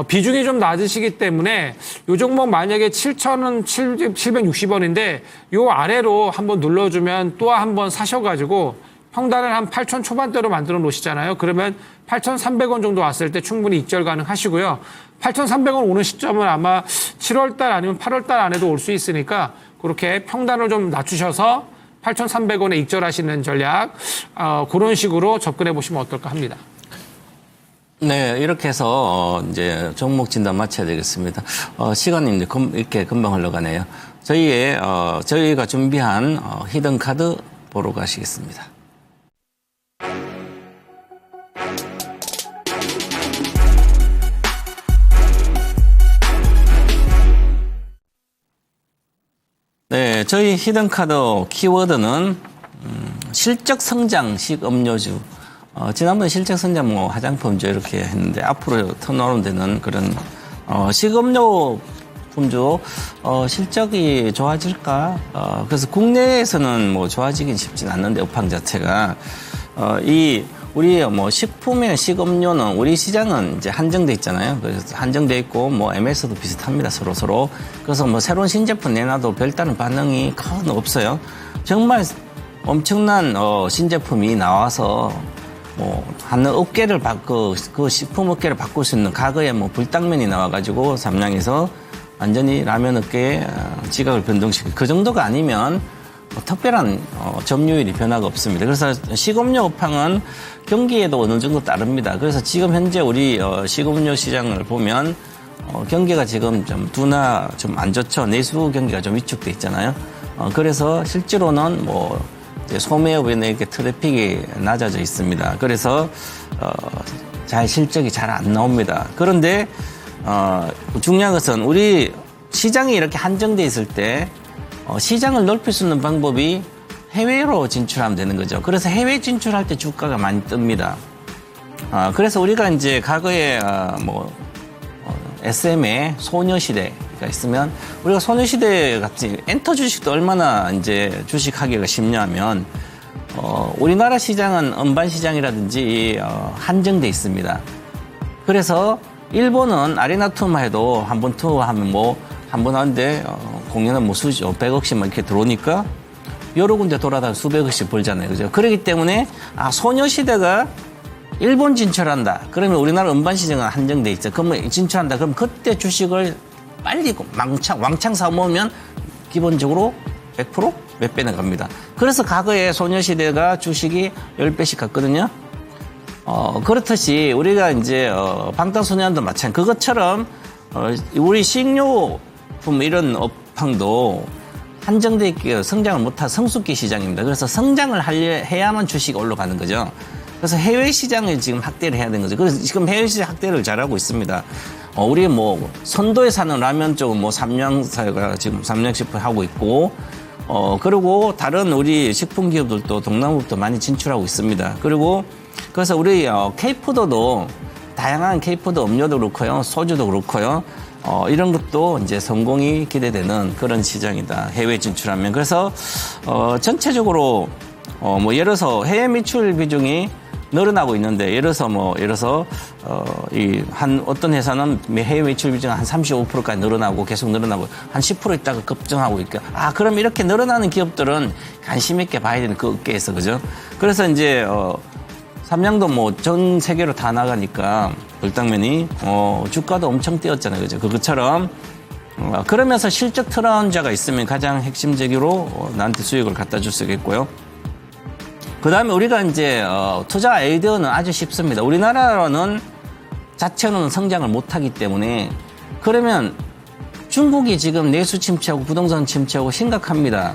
비중이 좀 낮으시기 때문에 요 종목 만약에 7,000원, 760원인데 요 아래로 한번 눌러주면 또 한번 사셔가지고 평단을 한 8,000 초반대로 만들어 놓으시잖아요. 그러면 8,300원 정도 왔을 때 충분히 익절 가능하시고요. 8,300원 오는 시점은 아마 7월 달 아니면 8월 달 안에도 올 수 있으니까 그렇게 평단을 좀 낮추셔서 8,300원에 익절하시는 전략 그런 식으로 접근해 보시면 어떨까 합니다. 네, 이렇게 해서 이제 종목 진단 마쳐야 되겠습니다. 시간이 이제 이렇게 금방 흘러가네요. 저희가 준비한 히든 카드 보러 가시겠습니다. 네, 저희 히든 카드 키워드는 실적 성장식 음료주. 지난번에 실적 성장 뭐 화장품주 이렇게 했는데 앞으로 턴어라운드 되는 그런 식음료 품주 실적이 좋아질까? 그래서 국내에서는 뭐 좋아지긴 쉽진 않는데 업황 자체가 우리 뭐 식품이나 식음료는 우리 시장은 이제 한정돼 있잖아요. 그래서 한정돼 있고 뭐 MS도 비슷합니다. 서로. 그래서 뭐 새로운 신제품 내놔도 별다른 반응이 거의 없어요. 정말 엄청난 신제품이 나와서 뭐 하는 업계를 그 식품 업계를 바꿀 수 있는 과거에 뭐 불당면이 나와가지고 삼양에서 완전히 라면 업계의 지각을 변동시키고 그 정도가 아니면 뭐 특별한 점유율이 변화가 없습니다. 그래서 식음료 업황은 경기에도 어느 정도 따릅니다. 그래서 지금 현재 우리 식음료 시장을 보면 경기가 지금 좀 둔화 좀 안 좋죠. 내수 경기가 좀 위축돼 있잖아요. 그래서 실제로는 뭐 이제 소매업에 이렇게 트래픽이 낮아져 있습니다. 그래서 실적이 잘 안 나옵니다. 그런데 중요한 것은 우리 시장이 이렇게 한정돼 있을 때 시장을 넓힐 수 있는 방법이 해외로 진출하면 되는 거죠. 그래서 해외 진출할 때 주가가 많이 뜹니다. 그래서 우리가 이제 과거에 SM의 소녀시대가 있으면 우리가 소녀시대 같이 엔터 주식도 얼마나 이제 주식하기가 쉽냐면 우리나라 시장은 음반 시장이라든지 한정돼 있습니다. 그래서 일본은 아레나 투어만 해도 한 번 투어하면 한 번 하는데 공연은 뭐 100억씩 막 이렇게 들어오니까 여러 군데 돌아다가 수백억씩 벌잖아요. 그죠? 그렇기 때문에 소녀시대가 일본 진출한다. 그러면 우리나라 음반 시장은 한정돼 있죠. 그러면 진출한다. 그럼 그때 주식을 빨리 왕창 사모으면 기본적으로 100% 몇 배는 갑니다. 그래서 과거에 소녀시대가 주식이 10배씩 갔거든요. 그렇듯이 우리가 이제 방탄소년단도 마찬가지. 그것처럼 우리 식료품 이런 업황도 한정돼 있게 성장을 못한 성숙기 시장입니다. 그래서 성장을 해야만 주식이 올라가는 거죠. 그래서 해외 시장을 지금 확대를 해야 되는 거죠. 그래서 지금 해외 시장 확대를 잘하고 있습니다. 우리 뭐 선도에 사는 라면 쪽은 뭐 삼양사가 지금 삼양식품 하고 있고, 그리고 다른 우리 식품 기업들도 동남아부터 많이 진출하고 있습니다. 그리고 그래서 우리 K푸드도 다양한 K푸드 음료도 그렇고요, 소주도 그렇고요. 이런 것도 이제 성공이 기대되는 그런 시장이다. 해외 진출하면. 그래서 전체적으로 뭐 예를 들어서 해외 매출 비중이 늘어나고 있는데, 예를 들어서 이 한 어떤 회사는 해외 매출 비중 한 35%까지 늘어나고 계속 늘어나고 한 10% 있다가 급증하고 있고, 그럼 이렇게 늘어나는 기업들은 관심 있게 봐야 되는 그 업계에서, 그죠? 그래서 이제 삼양도 뭐 전 세계로 다 나가니까 불당면이 주가도 엄청 뛰었잖아요, 그죠? 그것처럼 그러면서 실적 트라운자가 있으면 가장 핵심적으로 나한테 수익을 갖다 줄 수 있겠고요. 그 다음에 우리가 이제 투자 아이디어는 아주 쉽습니다. 우리나라는 자체로는 성장을 못하기 때문에, 그러면 중국이 지금 내수 침체하고 부동산 침체하고 심각합니다.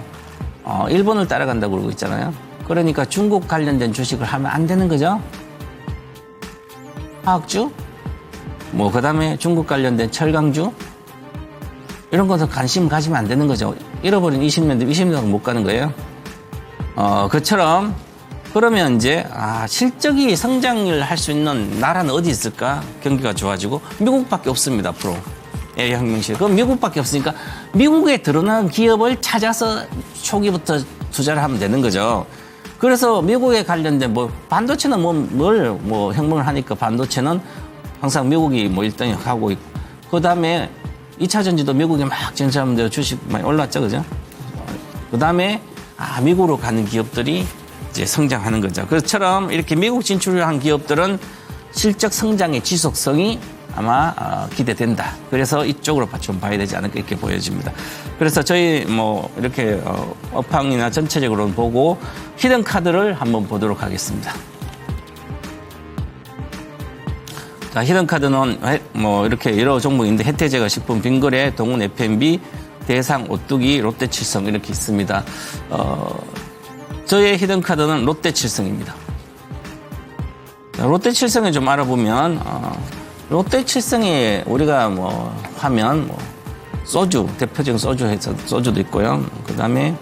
일본을 따라간다고 그러고 있잖아요. 그러니까 중국 관련된 주식을 하면 안 되는 거죠. 화학주, 뭐 그다음에 중국 관련된 철강주, 이런 것은 관심 가지면 안 되는 거죠. 잃어버린 20년 못 가는 거예요. 그처럼 그러면 이제 실적이 성장을 할 수 있는 나라는 어디 있을까? 경기가 좋아지고 미국밖에 없습니다. 앞으로 AI 혁명시. 그럼 미국밖에 없으니까 미국에 드러난 기업을 찾아서 초기부터 투자를 하면 되는 거죠. 그래서 미국에 관련된 뭐 반도체는 뭘 혁명을 하니까 반도체는 항상 미국이 뭐 1등이 하고 있고, 그 다음에 2차 전지도 미국이 막 전체하면 주식 많이 올랐죠, 그죠? 그 다음에 미국으로 가는 기업들이 이제 성장하는 거죠. 그처럼 이렇게 미국 진출을 한 기업들은 실적 성장의 지속성이 아마 기대된다. 그래서 이쪽으로 좀 봐야 되지 않을까 이렇게 보여집니다. 그래서 저희 뭐 이렇게 업황이나 전체적으로 보고 히든 카드를 한번 보도록 하겠습니다. 자, 히든 카드는 뭐 이렇게 여러 종목인데, 혜태제과 식품, 빙거래, 동훈 F&B, 대상, 오뚜기, 롯데칠성 이렇게 있습니다. 저의 히든 카드는 롯데칠성입니다. 롯데칠성을 좀 알아보면 롯데칠성에 우리가 뭐 하면 소주, 대표적인 소주도 있고요. 그다음에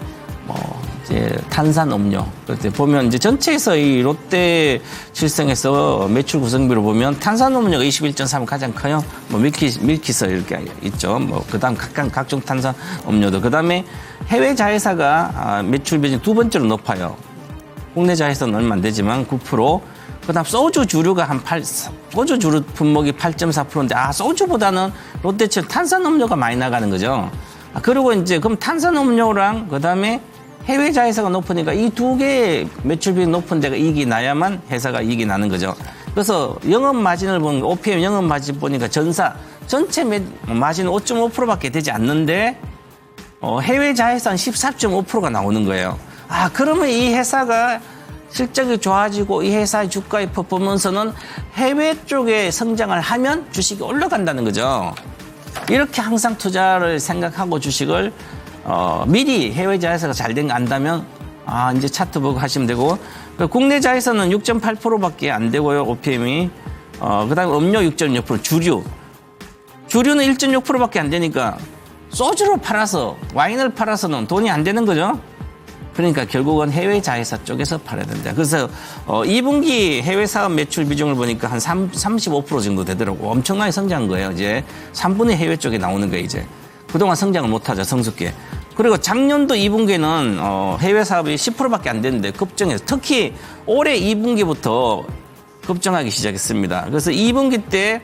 이제 탄산음료. 그때 보면 이제 전체에서 이 롯데칠성에서 매출 구성비를 보면 탄산음료가 21.3 가장 커요. 뭐 밀키스 이렇게 있죠. 뭐 그다음 각종 탄산음료도. 그다음에 해외 자회사가 매출 비중이 두 번째로 높아요. 국내 자회사는 얼마 안 되지만 9%. 그다음 소주 주류가 소주 주류 품목이 8.4%인데 소주보다는 롯데칠 탄산음료가 많이 나가는 거죠. 그리고 이제 그럼 탄산음료랑 그다음에 해외 자회사가 높으니까 이 두 개의 매출비 높은 데가 이익이 나야만 회사가 이익이 나는 거죠. 그래서 영업 마진을 보면 OPM 영업 마진 보니까 전체 마진은 5.5%밖에 되지 않는데 해외 자회사는 14.5%가 나오는 거예요. 그러면 이 회사가 실적이 좋아지고 이 회사의 주가의 퍼포먼스는 해외 쪽에 성장을 하면 주식이 올라간다는 거죠. 이렇게 항상 투자를 생각하고 주식을 미리 해외 자회사가 잘 된 거 안다면 이제 차트 보고 하시면 되고, 국내 자회사는 6.8%밖에 안 되고요. OPM이. 그다음에 음료 6.6%, 주류는 1.6%밖에 안 되니까 소주를 팔아서 와인을 팔아서는 돈이 안 되는 거죠. 그러니까 결국은 해외 자회사 쪽에서 팔아야 된다. 그래서 2분기 해외 사업 매출 비중을 보니까 한 35% 정도 되더라고. 엄청나게 성장한 거예요. 이제 3분의 해외 쪽에 나오는 거예요. 이제 그동안 성장을 못하죠, 성숙기에. 그리고 작년도 2분기는 해외 사업이 10%밖에 안 됐는데 급증해서, 특히 올해 2분기부터 급증하기 시작했습니다. 그래서 2분기 때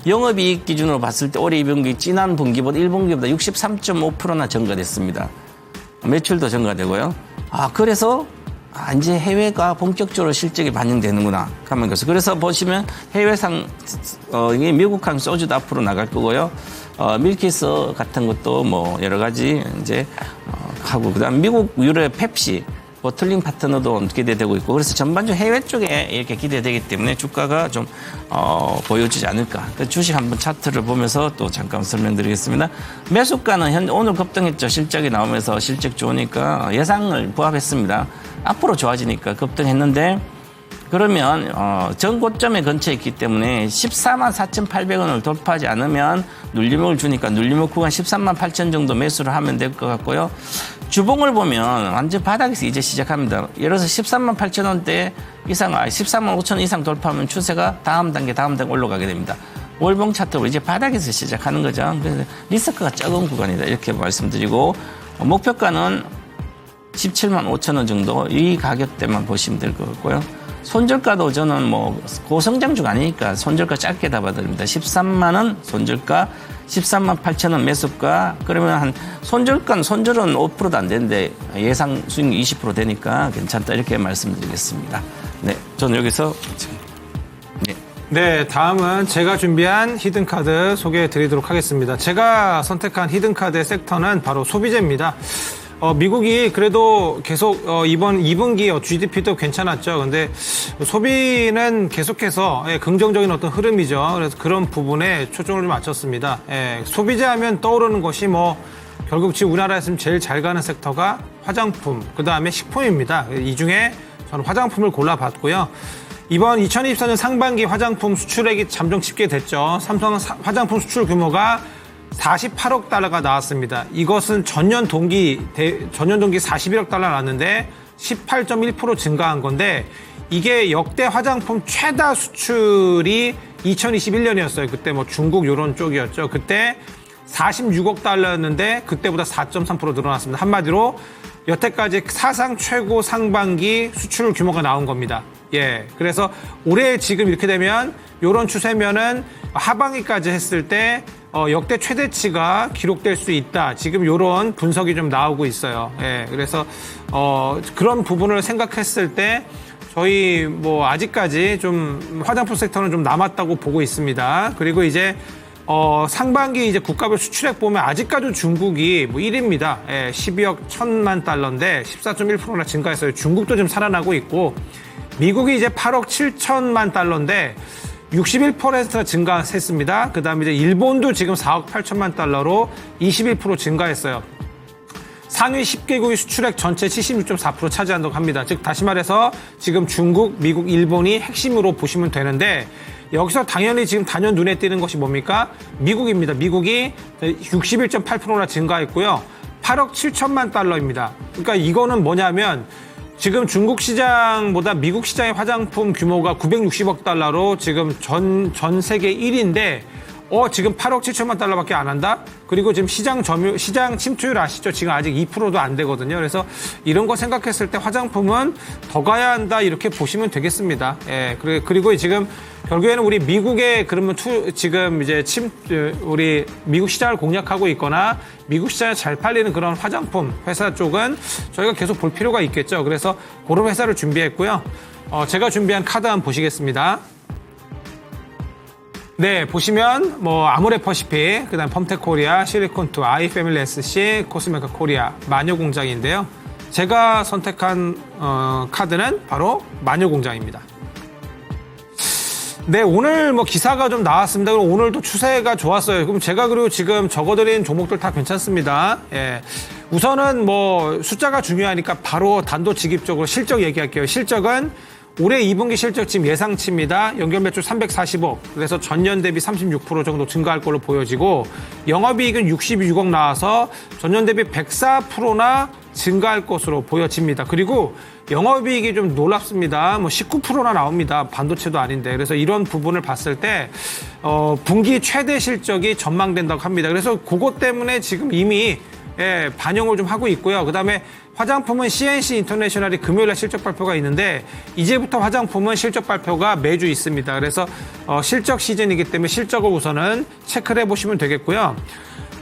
영업이익 기준으로 봤을 때 올해 2분기 지난 분기보다 1분기보다 63.5%나 증가됐습니다. 매출도 증가되고요. 그래서 이제 해외가 본격적으로 실적이 반영되는구나 하면 그래서 보시면 해외상 이게 미국한 소주도 앞으로 나갈 거고요. 밀키스 같은 것도 뭐 여러 가지 이제 하고, 그다음 미국 유럽 펩시 보틀링 파트너도 기대되고 있고 그래서 전반적으로 해외 쪽에 이렇게 기대되기 때문에 주가가 좀 보여주지 않을까. 주식 한번 차트를 보면서 또 잠깐 설명드리겠습니다. 매수가는 오늘 급등했죠. 실적이 나오면서 실적 좋으니까 예상을 부합했습니다. 앞으로 좋아지니까 급등했는데 그러면 전 고점에 근처에 있기 때문에 14만 4,800원을 돌파하지 않으면 눌림목을 주니까 눌림목 구간 13만 8천 정도 매수를 하면 될 것 같고요. 주봉을 보면 완전 바닥에서 이제 시작합니다. 예를 들어서 13만 8천 원대 이상, 14만 5천 원 이상 돌파하면 추세가 다음 단계 올라가게 됩니다. 월봉 차트로 이제 바닥에서 시작하는 거죠. 그래서 리스크가 적은 구간이다 이렇게 말씀드리고 목표가는 17만 5천 원 정도 이 가격대만 보시면 될 것 같고요. 손절가도 저는 뭐 고성장주가 아니니까 손절가 짧게 잡아드립니다. 13만 원 손절가, 13만 8천 원 매수가. 그러면 한 손절은 5%도 안 되는데 예상 수익 20% 되니까 괜찮다 이렇게 말씀드리겠습니다. 네, 저는 여기서 네, 다음은 제가 준비한 히든카드 소개해 드리도록 하겠습니다. 제가 선택한 히든카드의 섹터는 바로 소비재입니다. 미국이 그래도 계속 이번 2분기 GDP도 괜찮았죠. 근데 소비는 계속해서 긍정적인 어떤 흐름이죠. 그래서 그런 부분에 초점을 좀 맞췄습니다. 소비재 하면 떠오르는 것이 뭐 결국 지금 우리나라에서 제일 잘 가는 섹터가 화장품, 그 다음에 식품입니다. 이 중에 저는 화장품을 골라봤고요. 이번 2024년 상반기 화장품 수출액이 잠정 집계됐죠. 삼성 화장품 수출 규모가 48억 달러가 나왔습니다. 이것은 전년 동기 41억 달러 나왔는데 18.1% 증가한 건데 이게 역대 화장품 최다 수출이 2021년이었어요. 그때 뭐 중국 요런 쪽이었죠. 그때 46억 달러였는데 그때보다 4.3% 늘어났습니다. 한마디로 여태까지 사상 최고 상반기 수출 규모가 나온 겁니다. 예. 그래서 올해 지금 이렇게 되면 요런 추세면은 하반기까지 했을 때 역대 최대치가 기록될 수 있다. 지금 요런 분석이 좀 나오고 있어요. 예. 그래서 그런 부분을 생각했을 때 저희 뭐 아직까지 좀 화장품 섹터는 좀 남았다고 보고 있습니다. 그리고 이제 상반기 이제 국가별 수출액 보면 아직까지 중국이 뭐 1위입니다. 예, 12억 1천만 달러인데 14.1%나 증가했어요. 중국도 좀 살아나고 있고 미국이 이제 8억 7천만 달러인데 61%나 증가했습니다. 그 다음에 이제 일본도 지금 4억 8천만 달러로 21% 증가했어요. 상위 10개국이 수출액 전체 76.4% 차지한다고 합니다. 즉 다시 말해서 지금 중국, 미국, 일본이 핵심으로 보시면 되는데 여기서 당연히 지금 단연 눈에 띄는 것이 뭡니까? 미국입니다. 미국이 61.8%나 증가했고요. 8억 7천만 달러입니다. 그러니까 이거는 뭐냐면 지금 중국 시장보다 미국 시장의 화장품 규모가 960억 달러로 지금 전 세계 1위인데 지금 8억 7천만 달러밖에 안 한다? 그리고 지금 시장 침투율 아시죠? 지금 아직 2%도 안 되거든요. 그래서 이런 거 생각했을 때 화장품은 더 가야 한다 이렇게 보시면 되겠습니다. 예. 그리고 지금 결국에는 우리 미국의 그러면 지금 이제 우리 미국 시장을 공략하고 있거나 미국 시장에 잘 팔리는 그런 화장품 회사 쪽은 저희가 계속 볼 필요가 있겠죠. 그래서 그런 회사를 준비했고요. 제가 준비한 카드 한번 보시겠습니다. 네, 보시면 뭐 아모레퍼시픽, 그다음 펌텍코리아, 실리콘투, 아이패밀리 SC, 코스메카 코리아, 마녀공장인데요. 제가 선택한 카드는 바로 마녀공장입니다. 네, 오늘 뭐 기사가 좀 나왔습니다. 그럼 오늘도 추세가 좋았어요. 그럼 제가 그리고 지금 적어드린 종목들 다 괜찮습니다. 예. 우선은 뭐 숫자가 중요하니까 바로 단도직입적으로 실적 얘기할게요. 실적은 올해 2분기 실적 지금 예상치입니다. 연결 매출 340억. 그래서 전년 대비 36% 정도 증가할 걸로 보여지고 영업이익은 66억 나와서 전년 대비 104%나 증가할 것으로 보여집니다. 그리고 영업이익이 좀 놀랍습니다. 뭐 19%나 나옵니다. 반도체도 아닌데. 그래서 이런 부분을 봤을 때 분기 최대 실적이 전망된다고 합니다. 그래서 그것 때문에 지금 이미 반영을 좀 하고 있고요. 그다음에 화장품은 CNC 인터내셔널이 금요일에 실적 발표가 있는데 이제부터 화장품은 실적 발표가 매주 있습니다. 그래서 실적 시즌이기 때문에 실적을 우선은 체크를 해보시면 되겠고요.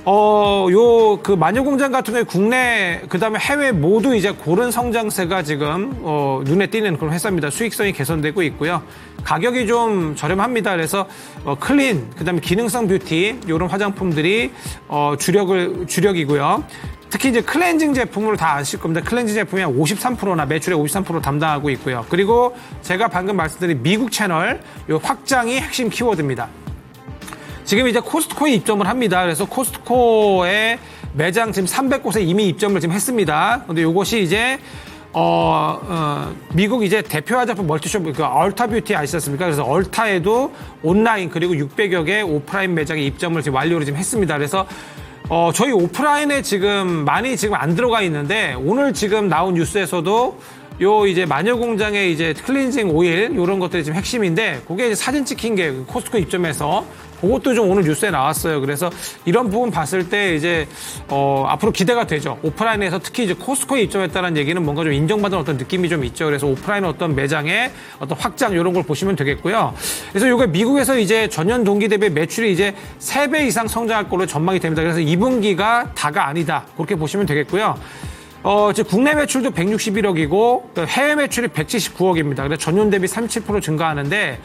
그 마녀공장 같은 경우에 국내 그다음에 해외 모두 이제 고른 성장세가 지금 눈에 띄는 그런 회사입니다. 수익성이 개선되고 있고요. 가격이 좀 저렴합니다. 그래서 클린 그다음에 기능성 뷰티 이런 화장품들이 주력이고요. 특히 이제 클렌징 제품으로 다 아실 겁니다. 클렌징 제품이 한 53%나 매출의 53% 담당하고 있고요. 그리고 제가 방금 말씀드린 미국 채널 요 확장이 핵심 키워드입니다. 지금 이제 코스트코에 입점을 합니다. 그래서 코스트코에 매장 지금 300곳에 이미 입점을 지금 했습니다. 근데 요것이 이제 미국 이제 대표 화장품 멀티숍, 그 얼타 뷰티 아시셨습니까? 그래서 얼타에도 온라인 그리고 600여 개 오프라인 매장에 입점을 지금 완료를 지금 했습니다. 그래서 저희 오프라인에 지금 많이 지금 안 들어가 있는데 오늘 지금 나온 뉴스에서도 요 이제 마녀공장의 이제 클렌징 오일 요런 것들이 지금 핵심인데 그게 이제 사진 찍힌 게 코스트코 입점해서 그것도 좀 오늘 뉴스에 나왔어요. 그래서 이런 부분 봤을 때 이제 앞으로 기대가 되죠. 오프라인에서 특히 이제 코스트코에 입점했다는 얘기는 뭔가 좀 인정받은 어떤 느낌이 좀 있죠. 그래서 오프라인 어떤 매장의 어떤 확장 이런 걸 보시면 되겠고요. 그래서 이게 미국에서 이제 전년 동기 대비 매출이 이제 3배 이상 성장할 걸로 전망이 됩니다. 그래서 2분기가 다가 아니다. 그렇게 보시면 되겠고요. 이제 국내 매출도 161억이고 해외 매출이 179억입니다. 그래서 전년 대비 37% 증가하는데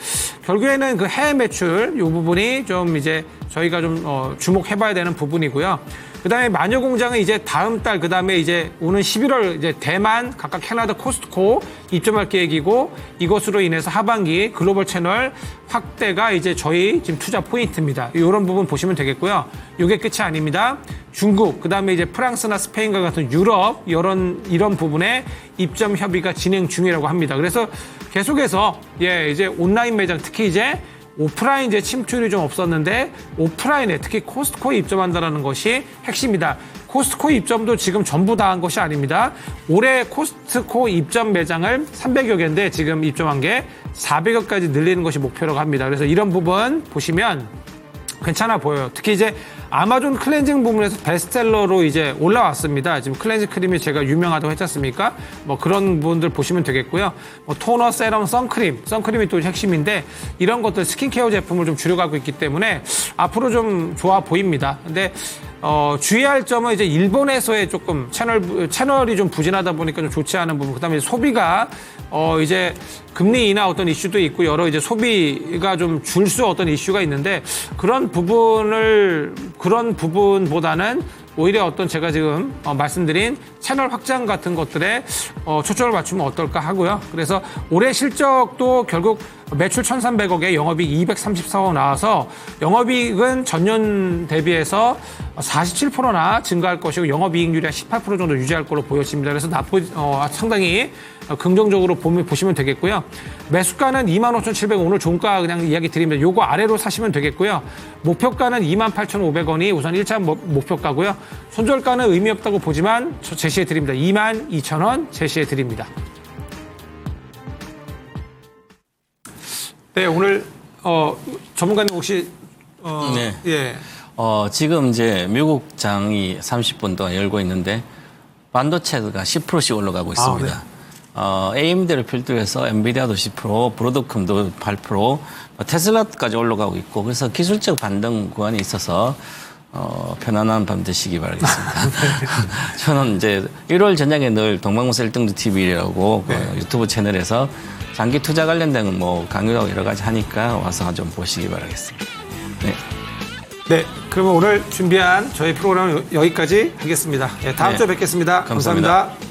결국에는 그 해외 매출 이 부분이 좀 이제 저희가 좀 주목해봐야 되는 부분이고요. 그다음에 마녀공장은 이제 다음 달 그다음에 이제 오는 11월 이제 대만 각각 캐나다 코스트코 입점할 계획이고 이것으로 인해서 하반기 글로벌 채널 확대가 이제 저희 지금 투자 포인트입니다. 이런 부분 보시면 되겠고요. 이게 끝이 아닙니다. 중국 그다음에 이제 프랑스나 스페인과 같은 유럽 이런 부분에 입점 협의가 진행 중이라고 합니다. 그래서 계속해서 이제 온라인 매장 특히 이제 오프라인 이제 침투율이 좀 없었는데 오프라인에 특히 코스트코에 입점한다는 것이 핵심이다. 코스트코 입점도 지금 전부 다 한 것이 아닙니다. 올해 코스트코 입점 매장을 300여 개인데 지금 입점한 게 400여까지 늘리는 것이 목표라고 합니다. 그래서 이런 부분 보시면 괜찮아 보여요. 특히 이제 아마존 클렌징 부분에서 베스트셀러로 이제 올라왔습니다. 지금 클렌징 크림이 제가 유명하다고 했지 않습니까? 뭐 그런 부분들 보시면 되겠고요. 뭐 토너, 세럼, 선크림이 또 핵심인데 이런 것들 스킨케어 제품을 좀 줄여가고 있기 때문에 앞으로 좀 좋아 보입니다. 근데 주의할 점은 이제 일본에서의 조금 채널이 좀 부진하다 보니까 좀 좋지 않은 부분. 그다음에 소비가 이제 금리 인하 어떤 이슈도 있고 여러 이제 소비가 좀 줄수 어떤 이슈가 있는데 그런 부분보다는 오히려 어떤 제가 지금 말씀드린 채널 확장 같은 것들에 초점을 맞추면 어떨까 하고요. 그래서 올해 실적도 결국 매출 1,300억에 영업이익 234억 나와서 영업이익은 전년 대비해서 47%나 증가할 것이고 영업이익률이 한 18% 정도 유지할 걸로 보여집니다. 그래서 상당히 긍정적으로 보시면 되겠고요. 매수가는 25,700원 오늘 종가 그냥 이야기 드립니다. 요거 아래로 사시면 되겠고요. 목표가는 28,500원이 우선 1차 목표가고요. 손절가는 의미 없다고 보지만 제시해 드립니다. 22,000원 제시해 드립니다. 네, 오늘 전문가님 혹시 네. 예. 지금 이제 미국 장이 30분 동안 열고 있는데 반도체가 10%씩 올라가고 있습니다. AMD를 필두로 해서 엔비디아도 10%, 브로드컴도 8%, 테슬라까지 올라가고 있고 그래서 기술적 반등 구간이 있어서 편안한 밤 되시기 바라겠습니다. 저는 이제 1월 저녁에 늘 동방문서 1등도 TV라고 유튜브 채널에서 장기 투자 관련된 뭐 강의하고 여러 가지 하니까 와서 좀 보시기 바라겠습니다. 네, 그러면 오늘 준비한 저희 프로그램은 여기까지 하겠습니다. 다음 주에 뵙겠습니다. 감사합니다. 감사합니다.